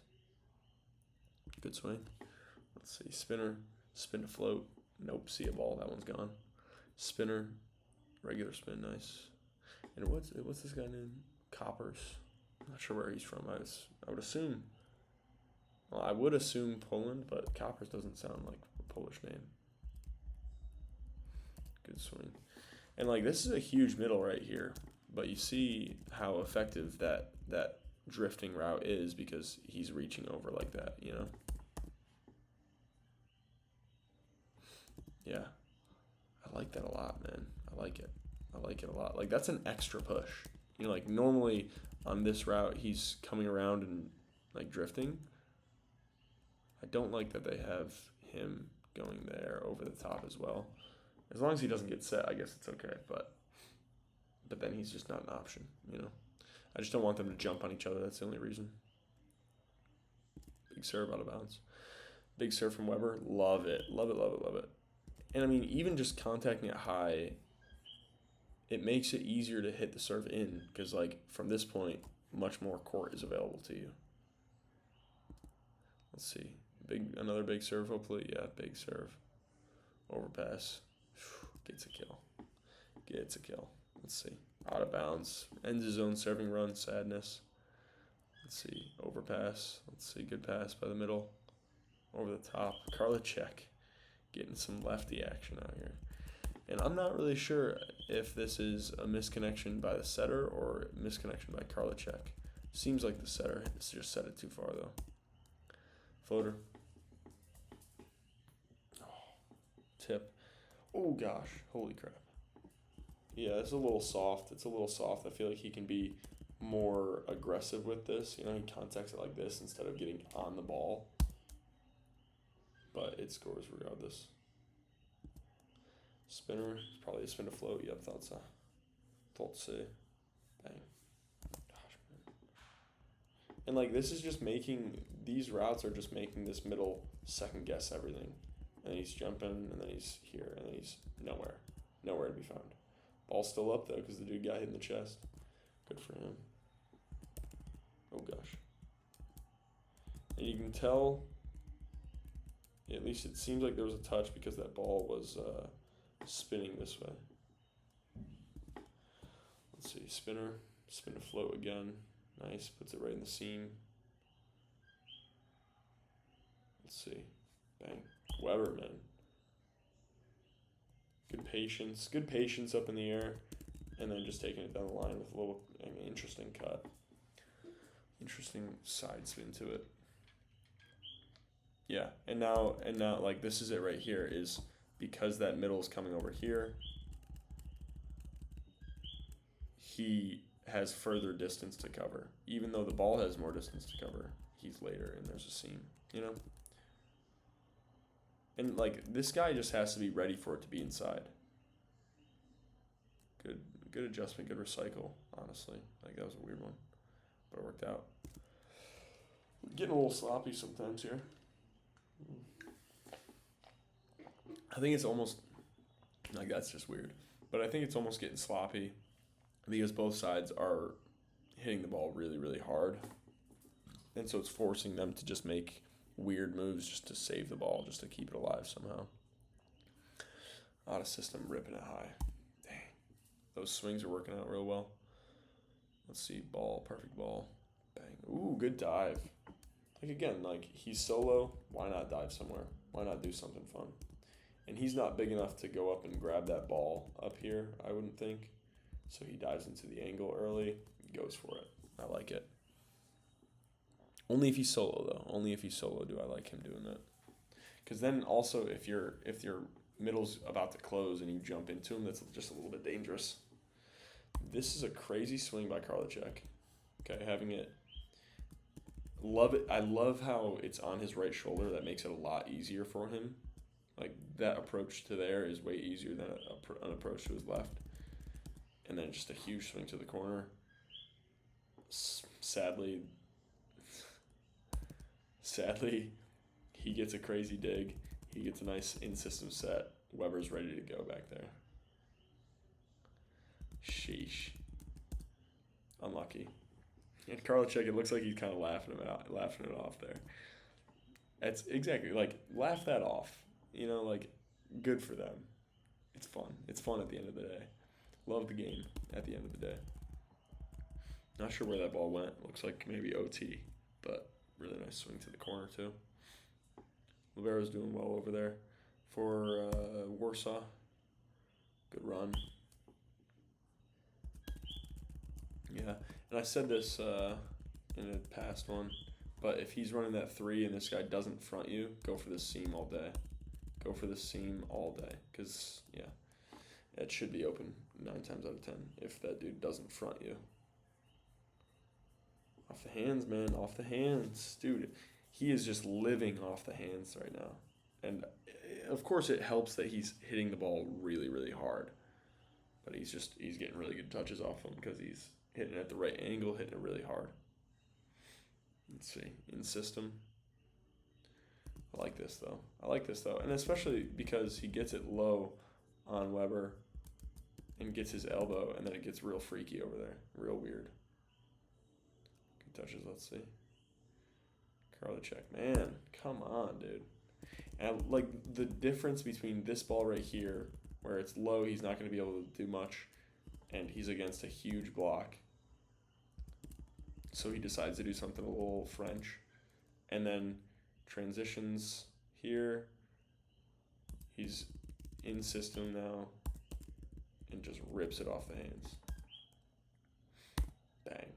Good swing. Let's see. Spinner. Spin to float. Nope. See a ball. That one's gone. Spinner. Regular spin. Nice. And what's this guy named? Coppers. I'm not sure where he's from. I would assume. Well, I would assume Poland, but Coppers doesn't sound like a Polish name. Good swing. And, like, this is a huge middle right here. But you see how effective that drifting route is because he's reaching over like that, you know? Yeah. I like that a lot, man. I like it. I like it a lot. Like, that's an extra push. You know, like, normally on this route, he's coming around and, like, drifting. I don't like that they have him going there over the top as well. As long as he doesn't get set, I guess it's okay. But then he's just not an option, you know. I just don't want them to jump on each other. That's the only reason. Big serve out of bounds. Big serve from Weber. Love it. Love it, love it, love it. And, I mean, even just contacting it high, it makes it easier to hit the serve in because, like, from this point, much more court is available to you. Let's see. Another big serve, hopefully. Yeah, big serve. Overpass. Gets a kill. Gets a kill. Let's see. Out of bounds. Ends his own serving run. Sadness. Let's see. Overpass. Let's see. Good pass by the middle. Over the top. Karlitzek. Getting some lefty action out here. And I'm not really sure if this is a misconnection by the setter or a misconnection by Karlitzek. Seems like the setter just set it too far, though. Floater. Tip. Oh, gosh. Holy crap. Yeah, it's a little soft. It's a little soft. I feel like he can be more aggressive with this. You know, he contacts it like this instead of getting on the ball. But it scores regardless. Spinner. Probably a spin to float. Yep, thought so. Thought to see. Bang. Gosh, man. And, like, this is just making... These routes are just making this middle second guess everything. And he's jumping, and then he's here, and then he's nowhere. Nowhere to be found. Ball's still up, though, because the dude got hit in the chest. Good for him. Oh, gosh. And you can tell, at least it seems like there was a touch because that ball was spinning this way. Let's see, spinner. Spin to float again. Nice, puts it right in the seam. Let's see. Bang. Weber, man. Good patience up in the air, and then just taking it down the line with a little interesting cut. Interesting side spin to it. Yeah, and now like this is it right here is because that middle is coming over here, he has further distance to cover. Even though the ball has more distance to cover, he's later and there's a seam, you know? And, like, this guy just has to be ready for it to be inside. Good adjustment, good recycle, honestly. Like, that was a weird one, but it worked out. Getting a little sloppy sometimes here. I think it's almost, like, that's just weird. But I think it's almost getting sloppy because both sides are hitting the ball really, really hard. And so it's forcing them to just make weird moves just to save the ball, just to keep it alive somehow. Out of system, ripping it high. Dang. Those swings are working out real well. Let's see, ball, perfect ball. Bang. Ooh, good dive. Like, again, like, he's solo. Why not dive somewhere? Why not do something fun? And he's not big enough to go up and grab that ball up here, I wouldn't think. So he dives into the angle early, goes for it. I like it. Only if he's solo, though. Only if he's solo do I like him doing that. Because then also, if your middle's about to close and you jump into him, that's just a little bit dangerous. This is a crazy swing by Karlitzek. Okay, having it. Love it. I love how it's on his right shoulder. That makes it a lot easier for him. Like, that approach to there is way easier than an approach to his left. And then just a huge swing to the corner. Sadly, he gets a crazy dig. He gets a nice in-system set. Weber's ready to go back there. Sheesh. Unlucky. And Karlitzek, it looks like he's kind of laughing it off there. That's exactly, like, laugh that off. You know, like, good for them. It's fun. It's fun at the end of the day. Love the game at the end of the day. Not sure where that ball went. Looks like maybe OT, but really nice swing to the corner too. Libero's doing well over there for Warsaw. Good run. Yeah, and I said this in a past one, but if he's running that 3 and this guy doesn't front you, go for the seam all day. Go for the seam all day, because, yeah, it should be open 9 times out of 10 if that dude doesn't front you. Off the hands, man, off the hands. Dude, he is just living off the hands right now. And, of course, it helps that he's hitting the ball really, really hard. But he's getting really good touches off him because he's hitting it at the right angle, hitting it really hard. Let's see, in system. I like this, though. And especially because he gets it low on Weber and gets his elbow, and then it gets real freaky over there. Real weird. Good touches, let's see. Karlitzek, man, come on, dude. And, like, the difference between this ball right here, where it's low, he's not going to be able to do much, and he's against a huge block. So he decides to do something a little French. And then transitions here. He's in system now and just rips it off the hands. Bang.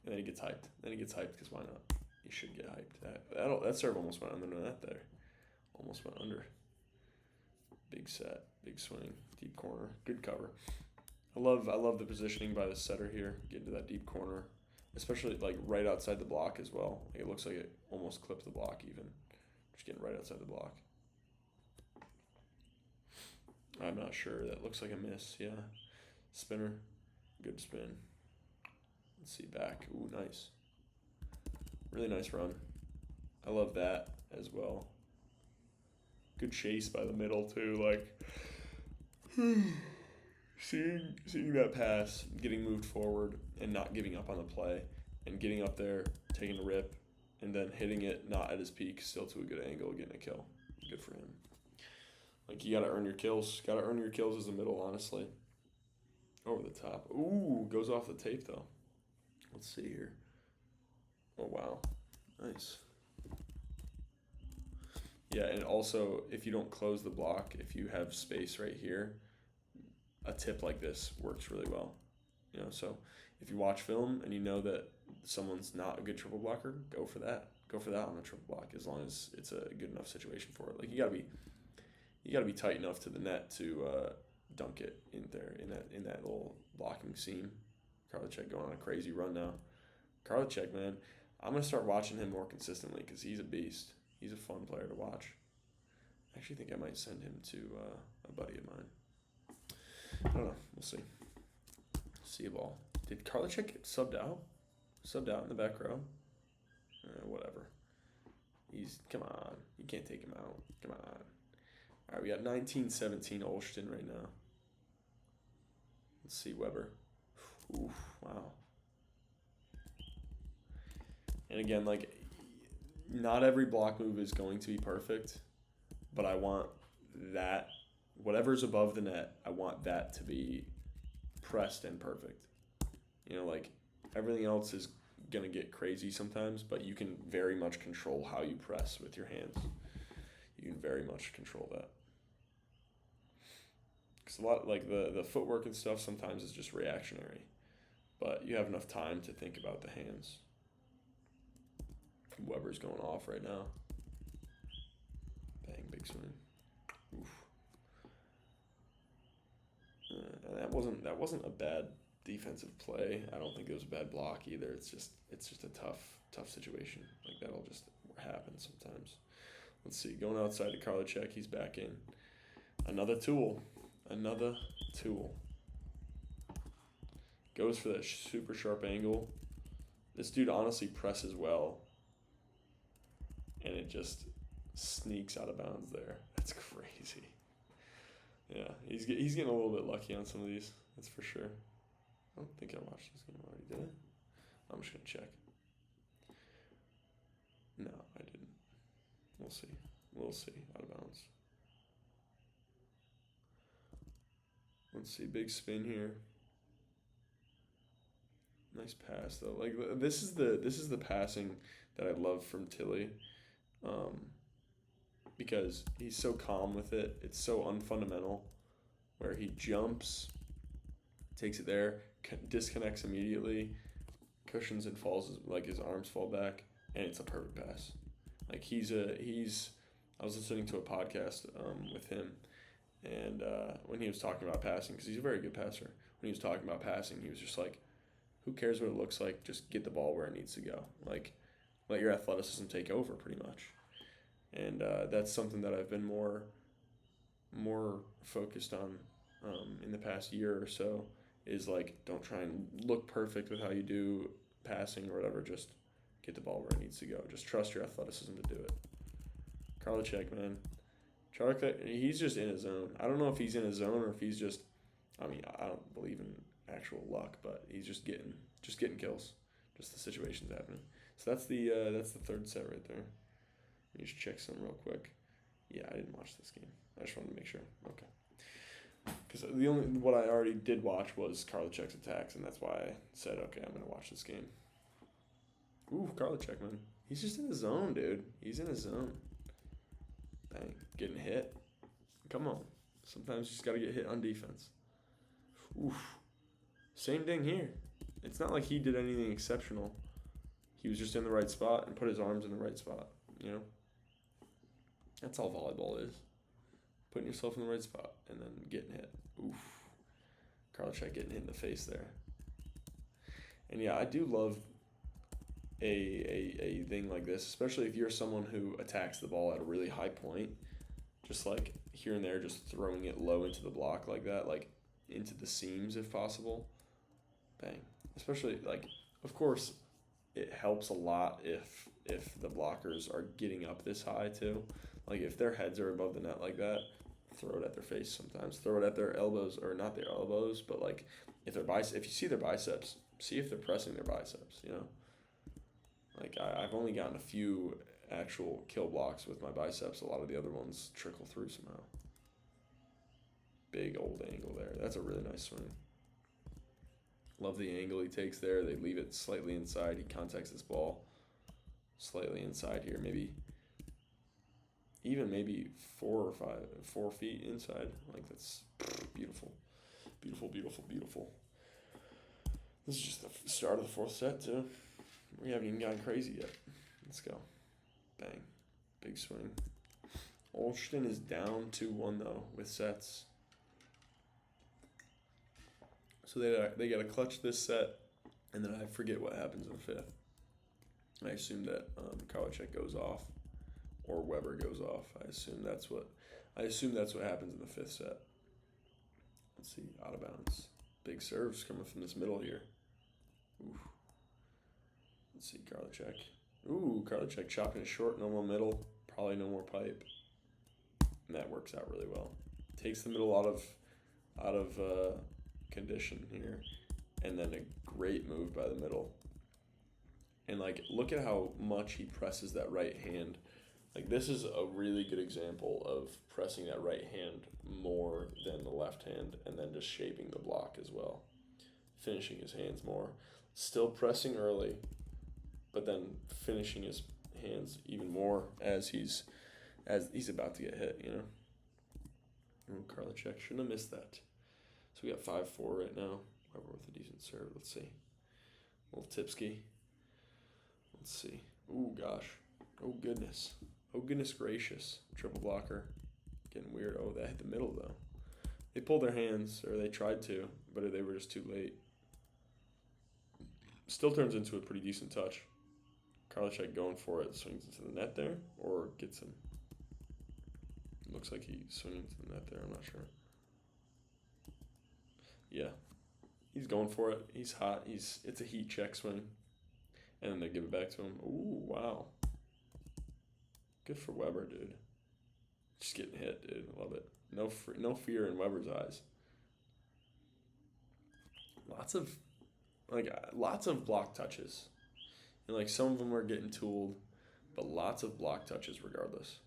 And then he gets hyped. Because why not? He should get hyped. That serve almost went under the net there. Almost went under. Big set, big swing, deep corner, good cover. I love the positioning by the setter here. Get into that deep corner, especially like right outside the block as well. Like it looks like it almost clipped the block even. Just getting right outside the block. I'm not sure. That looks like a miss. Yeah, spinner, good spin. Let's see back. Ooh, nice. Really nice run. I love that as well. Good chase by the middle too, like seeing that pass, getting moved forward and not giving up on the play and getting up there, taking a rip, and then hitting it not at his peak, still to a good angle, getting a kill. Good for him. Like you gotta earn your kills. Gotta earn your kills as a middle, honestly. Over the top. Ooh, goes off the tape though. Let's see here. Oh wow. Nice. Yeah, and also, if you don't close the block, if you have space right here, a tip like this works really well. You know, so if you watch film and you know that someone's not a good triple blocker, go for that. Go for that on the triple block as long as it's a good enough situation for it. Like you gotta be tight enough to the net to dunk it in there in that little blocking seam. Karlitzek going on a crazy run now. Karlitzek, man, I'm gonna start watching him more consistently because he's a beast. He's a fun player to watch. I actually think I might send him to a buddy of mine. I don't know. We'll see. See a ball. Did Karlitzek get subbed out? Subbed out in the back row? Whatever. Come on. You can't take him out. Come on. All right, we got 19-17 Olsztyn right now. Let's see Weber. Oof, wow. And again, like, not every block move is going to be perfect, but I want that, whatever's above the net, I want that to be pressed and perfect. You know, like, everything else is going to get crazy sometimes, but you can very much control how you press with your hands. You can very much control that. Because a lot, like, the footwork and stuff sometimes is just reactionary, but you have enough time to think about the hands. Weber's going off right now. Bang, big swing. Oof. That wasn't a bad defensive play. I don't think it was a bad block either. It's just a tough situation. Like that'll just happen sometimes. Let's see. Going outside to Karlitzek, he's back in. Another tool. Goes for that super sharp angle. This dude honestly presses well. And it just sneaks out of bounds there. That's crazy. Yeah, he's getting a little bit lucky on some of these. That's for sure. I don't think I watched this game already, did I? I'm just going to check. No, I didn't. We'll see. We'll see. Out of bounds. Let's see. Big spin here. Nice pass though. Like this is the passing that I love from Tilly, because he's so calm with it. It's so unfundamental, where he jumps, takes it there, disconnects immediately, cushions and falls, like his arms fall back, and it's a perfect pass. Like I was listening to a podcast with him, and when he was talking about passing, because he's a very good passer. When he was talking about passing, he was just like, who cares what it looks like? Just get the ball where it needs to go. Like, let your athleticism take over, pretty much. And that's something that I've been more focused on in the past year or so. Is like, don't try and look perfect with how you do passing or whatever. Just get the ball where it needs to go. Just trust your athleticism to do it. Karlitzek, man. He's just in his zone. I don't know if he's in his zone or if he's just. I mean, I don't believe in actual luck, but he's just getting kills. Just the situation's happening. So that's the third set right there. Let me just check some real quick. Yeah, I didn't watch this game. I just wanted to make sure. Okay. Because what I already did watch was Karlitzek's attacks, and that's why I said, okay, I'm gonna watch this game. Ooh, Karlitzek, man. He's just in his zone, dude. He's in his zone. Bang, getting hit. Come on. Sometimes you just gotta get hit on defense. Oof. Same thing here. It's not like he did anything exceptional. He was just in the right spot and put his arms in the right spot, you know? That's all volleyball is. Putting yourself in the right spot and then getting hit. Oof. Karlitzek getting hit in the face there. And yeah, I do love a thing like this, especially if you're someone who attacks the ball at a really high point. Just like here and there, just throwing it low into the block like that, like into the seams if possible. Bang. Especially, like, of course, it helps a lot if the blockers are getting up this high too. Like if their heads are above the net like that, throw it at their face sometimes. Throw it at their elbows, or not their elbows, but like if you see their biceps, see if they're pressing their biceps, you know? Like I've only gotten a few actual kill blocks with my biceps. A lot of the other ones trickle through somehow. Big old angle there. That's a really nice swing. Love the angle he takes there. They leave it slightly inside. He contacts this ball slightly inside here, maybe 4 feet inside. Like that's beautiful. Beautiful, beautiful, beautiful. This is just the start of the fourth set too. We haven't even gotten crazy yet. Let's go. Bang. Big swing. Olsztyn is down 2-1 though with sets. So they got to clutch this set, and then I forget what happens in the fifth. I assume that Karlitzek goes off, or Weber goes off. I assume that's what happens in the fifth set. Let's see, out of bounds. Big serves coming from this middle here. Ooh. Let's see, Karlitzek. Ooh, Karlitzek chopping it short, no more middle, probably no more pipe. And that works out really well. Takes the middle out of condition here, and then a great move by the middle. And like, look at how much he presses that right hand. Like, this is a really good example of pressing that right hand more than the left hand, and then just shaping the block as well. Finishing his hands more. Still pressing early, but then finishing his hands even more as he's about to get hit, you know? Ooh, Karlitzek shouldn't have missed that. So we got 5-4 right now. Weber with a decent serve. Let's see. A little tipsky. Let's see. Ooh, gosh. Oh, goodness. Oh, goodness gracious. Triple blocker. Getting weird. Oh, that hit the middle, though. They pulled their hands, or they tried to, but they were just too late. Still turns into a pretty decent touch. Karlitzek going for it. Swings into the net there, or gets him. Looks like he swings into the net there. I'm not sure. Yeah. He's going for it. He's hot. It's a heat check swing. And then they give it back to him. Ooh, wow. Good for Weber, dude. Just getting hit, dude. Love it. No fear in Weber's eyes. Lots of Like, lots of block touches. And, like, some of them are getting tooled, but lots of block touches regardless.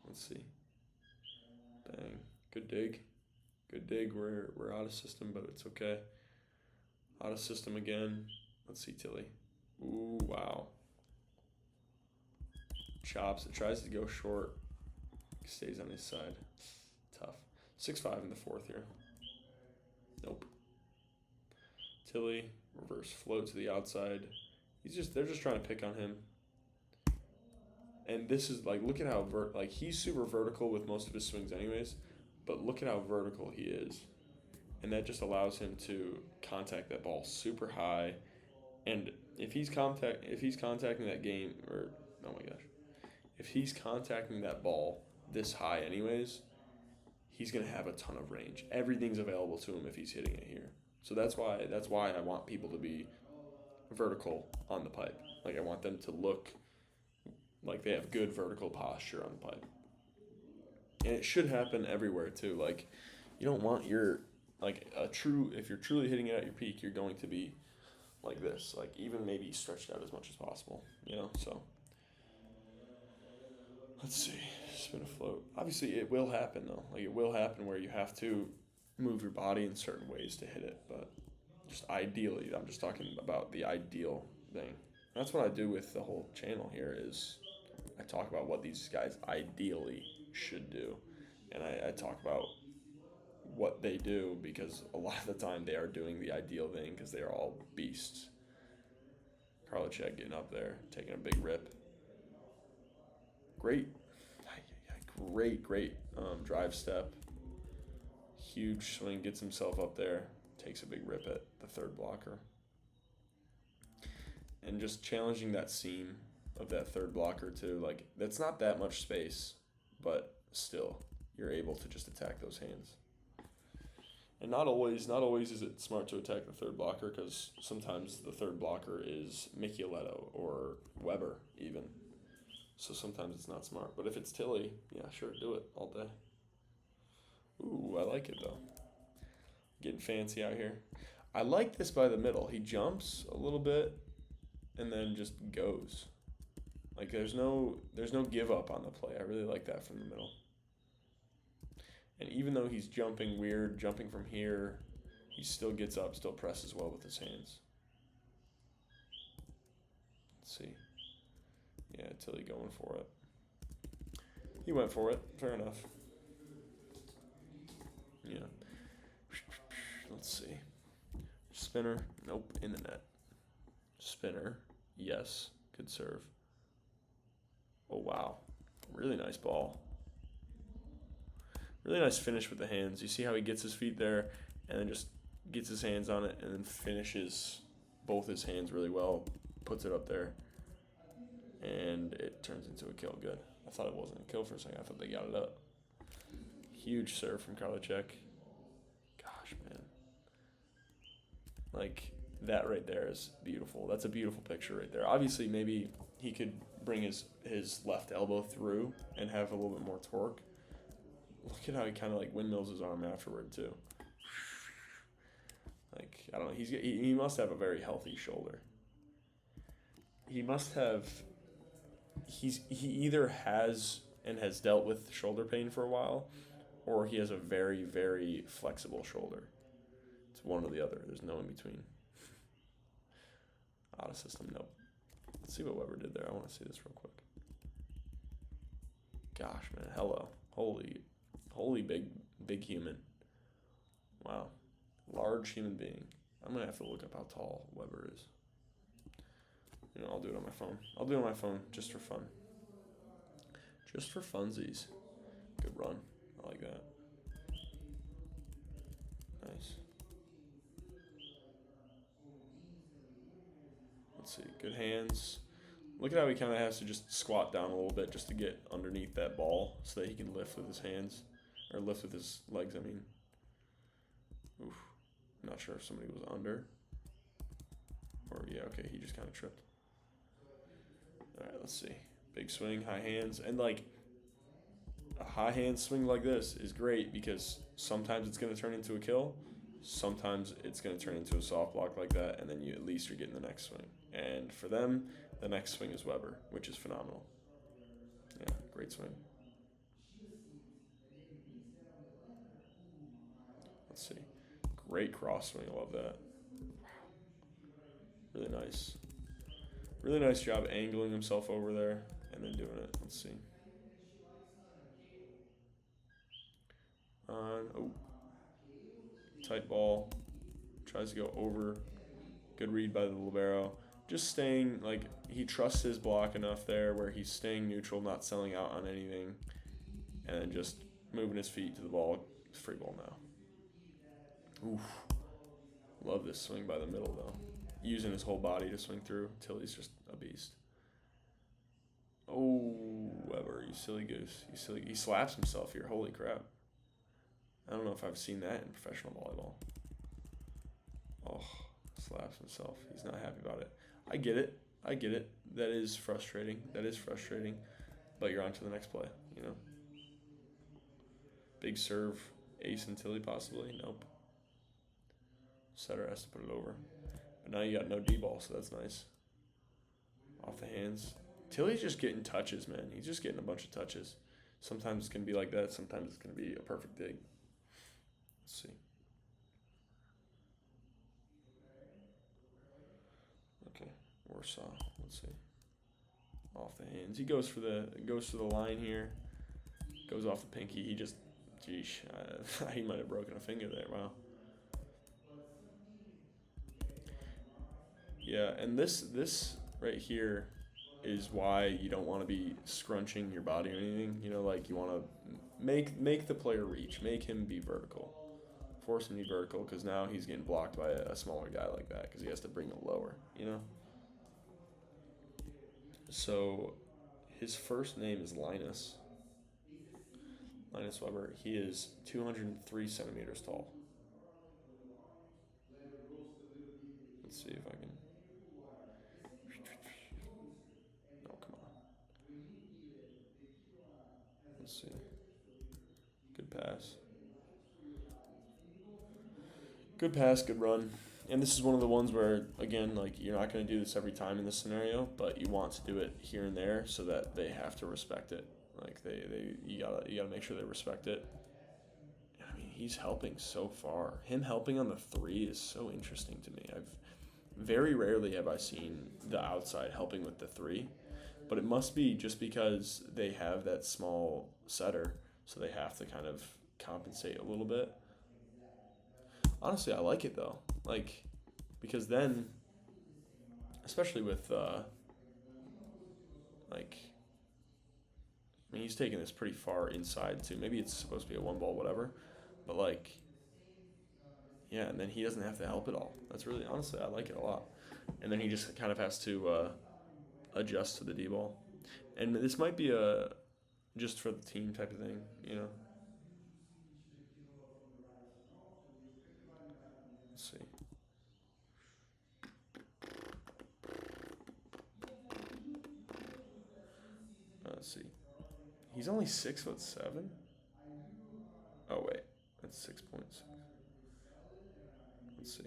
Let's see. Bang. Good dig. Good dig. We're out of system, but it's okay. Out of system again. Let's see, Tilly. Ooh, wow. Chops. It tries to go short. Stays on his side. Tough. 6-5 in the fourth here. Nope. Tilly. Reverse float to the outside. They're just trying to pick on him. And this is like, look at how he's super vertical with most of his swings anyways, but look at how vertical he is. And that just allows him to contact that ball super high. And if he's contacting that game, or oh my gosh, if he's contacting that ball this high anyways, he's gonna have a ton of range. Everything's available to him if he's hitting it here. So that's why I want people to be vertical on the pipe. Like, I want them to look like they have good vertical posture on the pipe. And it should happen everywhere too. Like, you don't want if you're truly hitting it at your peak, you're going to be like this, like even maybe stretched out as much as possible, so let's see. Spin a float. Obviously it will happen though. Like, it will happen where you have to move your body in certain ways to hit it, but just ideally, I'm just talking about the ideal thing. That's what I do with the whole channel here is I talk about what these guys ideally should do, and I talk about what they do because a lot of the time they are doing the ideal thing because they are all beasts. Karlitzek getting up there, taking a big rip. Great drive step. Huge swing, gets himself up there, takes a big rip at the third blocker. And just challenging that seam of that third blocker too. Like, that's not that much space, but still, you're able to just attack those hands. And not always is it smart to attack the third blocker because sometimes the third blocker is Micheletto or Weber even. So sometimes it's not smart. But if it's Tilly, yeah, sure, do it all day. Ooh, I like it though. Getting fancy out here. I like this by the middle. He jumps a little bit and then just goes. Like, there's no give up on the play. I really like that from the middle. And even though he's jumping weird, jumping from here, he still gets up, still presses well with his hands. Let's see. Yeah, Tilly going for it. He went for it. Fair enough. Yeah. Let's see. Spinner. Nope. In the net. Spinner. Yes. Good serve. Oh, wow. Really nice ball. Really nice finish with the hands. You see how he gets his feet there and then just gets his hands on it and then finishes both his hands really well. Puts it up there. And it turns into a kill. Good. I thought it wasn't a kill for a second. I thought they got it up. Huge serve from Karlitzek. Gosh, man. Like, that right there is beautiful. That's a beautiful picture right there. Obviously, maybe he could bring his left elbow through and have a little bit more torque. Look at how he kind of like windmills his arm afterward too. Like, I don't know. He must have a very healthy shoulder. He must have. He either has and has dealt with shoulder pain for a while, or he has a very, very flexible shoulder. It's one or the other. There's no in between. Out of system, nope. Let's see what Weber did there. I want to see this real quick. Gosh, man. Hello. Holy big human. Wow. Large human being. I'm going to have to look up how tall Weber is. I'll do it on my phone. I'll do it on my phone just for fun. Just for funsies. Good run. I like that. Nice. Let's see. Good hands. Look at how he kind of has to just squat down a little bit just to get underneath that ball so that he can lift with his hands. Or lift with his legs, I mean. Oof. Not sure if somebody was under. Or, yeah, okay, he just kind of tripped. All right, let's see. Big swing, high hands. And, like, a high hand swing like this is great because sometimes it's going to turn into a kill. Sometimes it's going to turn into a soft block like that, and then you at least you're getting the next swing. And for them, the next swing is Weber, which is phenomenal. Yeah, great swing. Let's see. Great cross swing. I love that. Really nice. Really nice job angling himself over there and then doing it. Let's see. Oh, tight ball. Tries to go over. Good read by the libero. Just staying, like, he trusts his block enough there where he's staying neutral, not selling out on anything, and then just moving his feet to the ball. It's free ball now. Oof. Love this swing by the middle, though. Using his whole body to swing through until he's just a beast. Oh, Weber, you silly goose. You silly. He slaps himself here. Holy crap. I don't know if I've seen that in professional volleyball. Oh, slaps himself. He's not happy about it. I get it. That is frustrating. But you're on to the next play, you know? Big serve. Ace and Tilly possibly. Nope. Setter has to put it over. But now you got no D-ball, so that's nice. Off the hands. Tilly's just getting touches, man. He's just getting a bunch of touches. Sometimes it's going to be like that. Sometimes it's going to be a perfect dig. Let's see. Okay, Warsaw. Let's see. Off the hands. He goes for the line here. Goes off the pinky. He just, geesh, he might have broken a finger there. Wow. Yeah, and this right here is why you don't want to be scrunching your body or anything. You know, like you want to make the player reach, make him be vertical, force him to be vertical, because now he's getting blocked by a smaller guy like that because he has to bring it lower. You know. So, his first name is Linus. Linus Weber. He is 203 centimeters tall. Let's see if I can. Oh, come on. Let's see. Good pass. Good pass, good run. And this is one of the ones where, again, like, you're not going to do this every time in this scenario, but you want to do it here and there so that they have to respect it. Like, you gotta make sure they respect it. I mean, he's helping so far. Him helping on the three is so interesting to me. Very rarely have I seen the outside helping with the three, but it must be just because they have that small setter, so they have to kind of compensate a little bit. Honestly, I like it though, like, because then, especially with like, I mean, he's taking this pretty far inside too. Maybe it's supposed to be a one ball, whatever, but like, yeah, and then he doesn't have to help at all. That's really, honestly, I like it a lot. And then he just kind of has to adjust to the D ball, and this might be a just for the team type of thing, you know. Let's see. Let's see. He's only 6'7". Oh wait, that's 6.6. Let's see.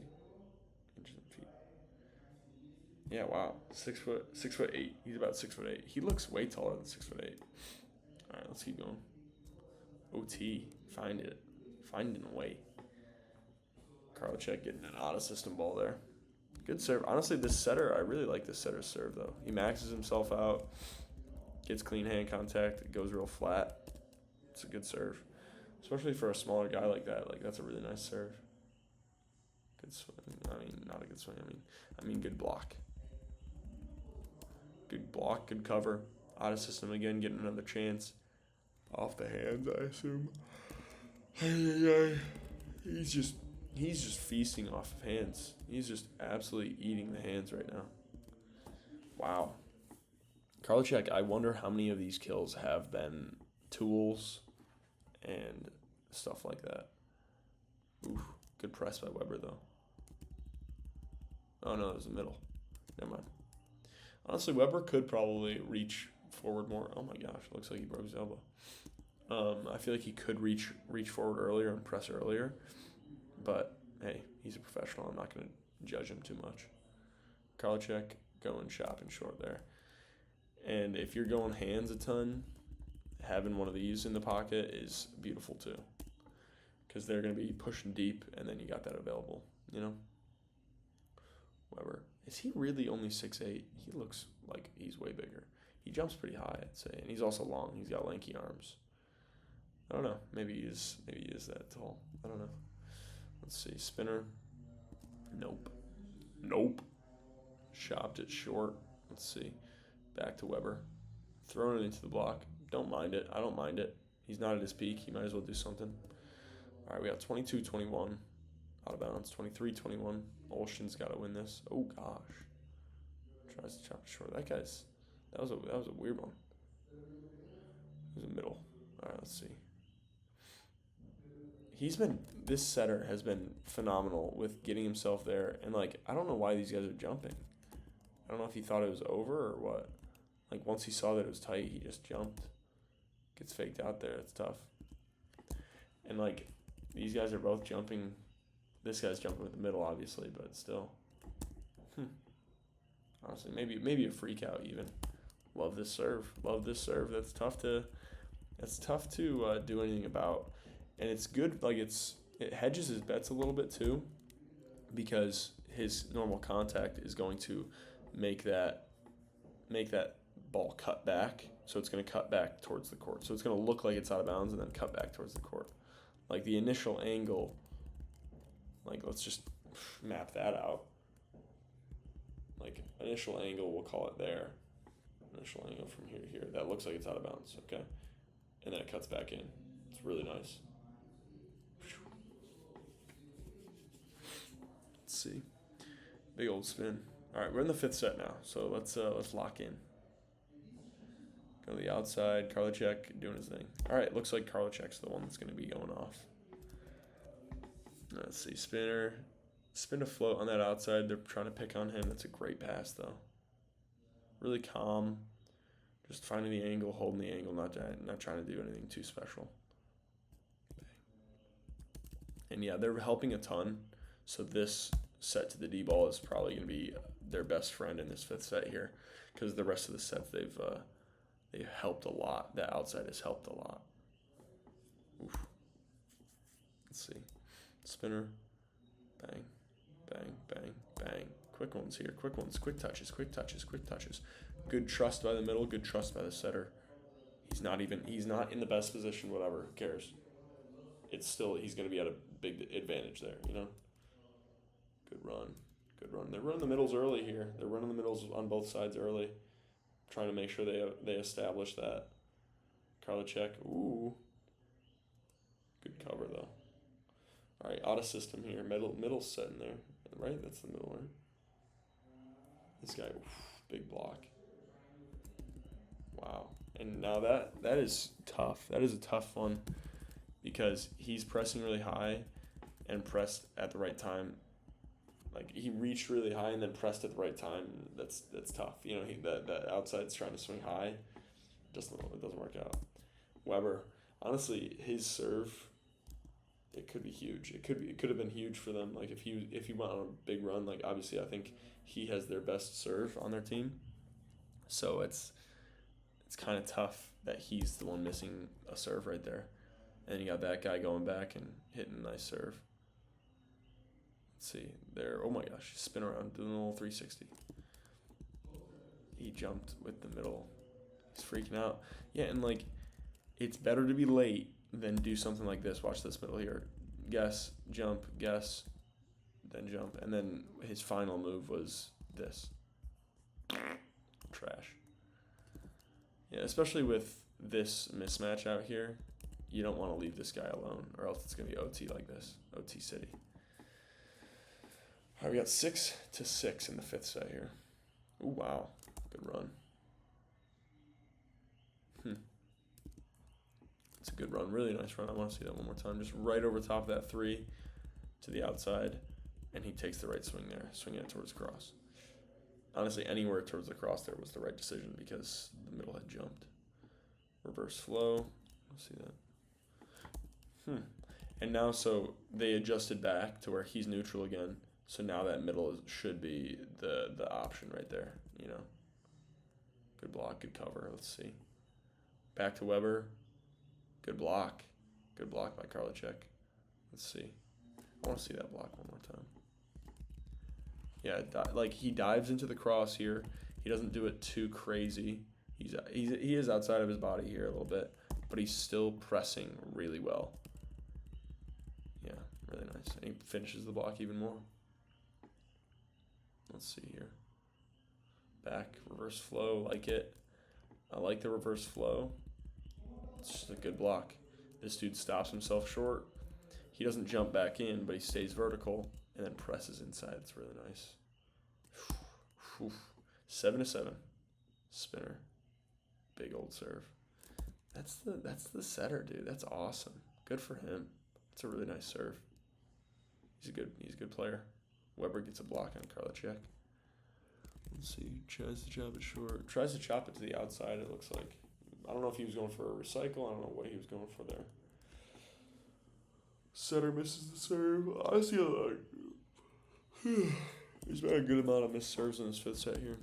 Inches and feet. Yeah, wow. 6'8". He's about 6'8". He looks way taller than 6'8". All right, let's keep going. OT, find it, finding a way. Karlitzek getting an out of system ball there. Good serve. Honestly, this setter, I really like this setter's serve though. He maxes himself out, gets clean hand contact, it goes real flat. It's a good serve, especially for a smaller guy like that. Like, that's a really nice serve. Good swing. I mean, not a good swing. I mean, good block. Good block, good cover. Out of system again, getting another chance. Off the hands, I assume. He's just feasting off of hands. He's just absolutely eating the hands right now. Wow. Karlitzek, I wonder how many of these kills have been tools and stuff like that. Oof. Good press by Weber, though. Oh, no, it was the middle. Never mind. Honestly, Weber could probably reach forward more. Oh, my gosh. Looks like he broke his elbow. I feel like he could reach forward earlier and press earlier. But, hey, he's a professional. I'm not going to judge him too much. Karlitzek going shopping short there. And if you're going hands a ton, having one of these in the pocket is beautiful too. Because they're going to be pushing deep, and then you got that available, you know? Weber. Is he really only 6'8"? He looks like he's way bigger. He jumps pretty high, I'd say, and he's also long. He's got lanky arms. I don't know. Maybe he is that tall. I don't know. Let's see. Spinner. Nope. Shopped it short. Let's see. Back to Weber. Throwing it into the block. Don't mind it. I don't mind it. He's not at his peak. He might as well do something. All right, we got 22-21. Out of bounds. 23-21. Olsztyn's got to win this. Oh, gosh. Tries to chop it short. That was a weird one. It was a middle. All right, let's see. This setter has been phenomenal with getting himself there. And, like, I don't know why these guys are jumping. I don't know if he thought it was over or what. Like, once he saw that it was tight, he just jumped. Gets faked out there. It's tough. And, like, these guys are both jumping. This guy's jumping with the middle, obviously, but still. Honestly, maybe a freak out even. Love this serve. That's tough to do anything about. And it's good. Like, it hedges his bets a little bit too, because his normal contact is going to make that ball cut back. So it's going to cut back towards the court. So it's going to look like it's out of bounds and then cut back towards the court. Like the initial angle, like let's just map that out. Like initial angle, we'll call it there. Initial angle from here to here. That looks like it's out of bounds, okay? And then it cuts back in. It's really nice. Let's see. Big old spin. All right, we're in the fifth set now, so let's lock in. Go to the outside. Karlitzek doing his thing. All right, looks like Karlitzek's the one that's going to be going off. Let's see. Spinner. Spin to float on that outside. They're trying to pick on him. That's a great pass, though. Really calm. Just finding the angle, holding the angle, not trying to do anything too special. And yeah, they're helping a ton. So this set to the D ball is probably going to be their best friend in this fifth set here, because the rest of the sets they've helped a lot. That outside has helped a lot. Oof. Let's see. Spinner. Bang. Bang. Bang. Bang. Quick ones here. Quick ones. Quick touches. Good trust by the middle. Good trust by the setter. He's not in the best position. Whatever. Who cares? It's still, he's going to be at a big advantage there, you know? Good run. They're running the middles early here. They're running the middles on both sides early. Trying to make sure they establish that. Karlitzek. Ooh. Good cover, though. All right, out of system here. Middle set in there. Right? That's the middle, right? This guy, big block. Wow. And now that is tough. That is a tough one, because he's pressing really high and pressed at the right time. Like, he reached really high and then pressed at the right time. That's tough. You know, that outside's trying to swing high. It doesn't work out. Weber, honestly, his serve, it could be huge. It could have been huge for them. Like, if he went on a big run, like, obviously I think he has their best serve on their team. So it's kind of tough that he's the one missing a serve right there. And you got that guy going back and hitting a nice serve. Let's see. There. Oh my gosh. Spin around. Doing a little 360. He jumped with the middle. He's freaking out. Yeah, and like, it's better to be late than do something like this. Watch this middle here. Guess, jump, guess, then jump. And then his final move was this. Trash. Yeah, especially with this mismatch out here, you don't want to leave this guy alone, or else it's going to be OT like this. OT City. All right, we got 6-6 in the fifth set here. Ooh, wow. Good run. It's a good run. Really nice run. I want to see that one more time. Just right over top of that 3 to the outside, and he takes the right swing there, swinging it towards the cross. Honestly, anywhere towards the cross there was the right decision, because the middle had jumped. Reverse flow. Let's see that. And now, so they adjusted back to where he's neutral again. So now that middle should be the option right there, you know. Good block, good cover. Let's see. Back to Weber. Good block. Good block by Karlitzek. Let's see. I want to see that block one more time. Yeah, like he dives into the cross here. He doesn't do it too crazy. He is outside of his body here a little bit, but he's still pressing really well. Yeah, really nice. And he finishes the block even more. Let's see here. Back, reverse flow, like it. I like the reverse flow. It's just a good block. This dude stops himself short. He doesn't jump back in, but he stays vertical and then presses inside. It's really nice. 7-7. Spinner. Big old serve. That's the setter, dude. That's awesome. Good for him. It's a really nice serve. He's a good player. Weber gets a block on Karlitzek. Let's see. Tries to chop it short. Tries to chop it to the outside, it looks like. I don't know if he was going for a recycle. I don't know what he was going for there. Setter misses the serve. I see he's got a good amount of missed serves in his fifth set here.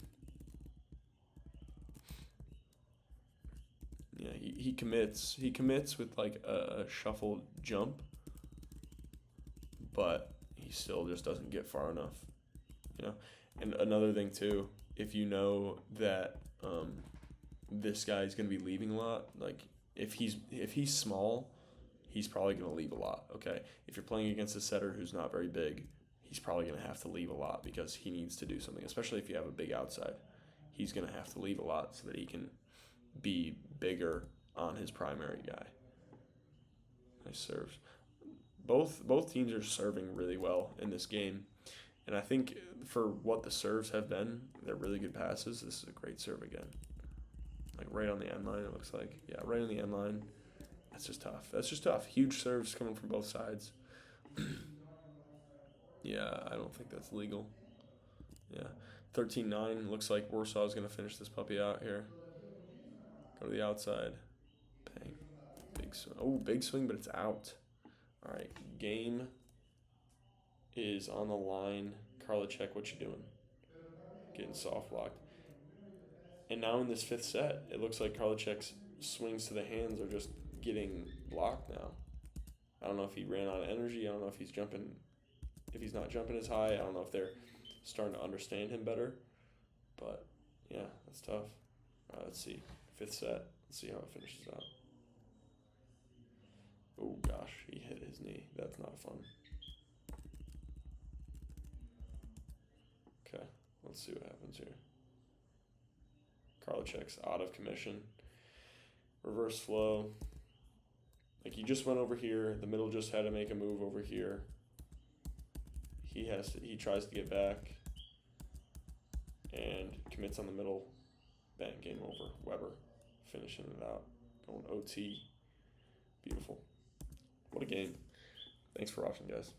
Yeah, he commits. He commits with like a shuffled jump, but he still just doesn't get far enough. You know? And another thing too, if you know that this guy's gonna be leaving a lot, like if he's small, he's probably gonna leave a lot. Okay, if you're playing against a setter who's not very big, he's probably gonna have to leave a lot because he needs to do something. Especially if you have a big outside, he's gonna have to leave a lot so that he can be bigger on his primary guy. Nice serves. Both teams are serving really well in this game. And I think for what the serves have been, they're really good passes. This is a great serve again. Like right on the end line, it looks like. Yeah, right on the end line. That's just tough. Huge serves coming from both sides. Yeah, I don't think that's legal. Yeah. 13-9. Looks like Warsaw is going to finish this puppy out here. Go to the outside. Bang. Big swing. Oh, big swing, but it's out. All right. Game is on the line. Karlitzek, what you doing? Getting soft blocked. And now in this fifth set, it looks like Karlitzek's swings to the hands are just getting blocked now. I don't know if he ran out of energy. I don't know if he's not jumping as high. I don't know if they're starting to understand him better. But yeah, that's tough. Let's see. Fifth set. Let's see how it finishes out. Oh gosh, he hit his knee. That's not fun. Okay, let's see what happens here. Karlitzek's out of commission. Reverse flow. Like he just went over here. The middle just had to make a move over here. He tries to get back and commits on the middle. Bang, game over. Weber finishing it out. Going OT. Beautiful. What a game. Thanks for watching, guys.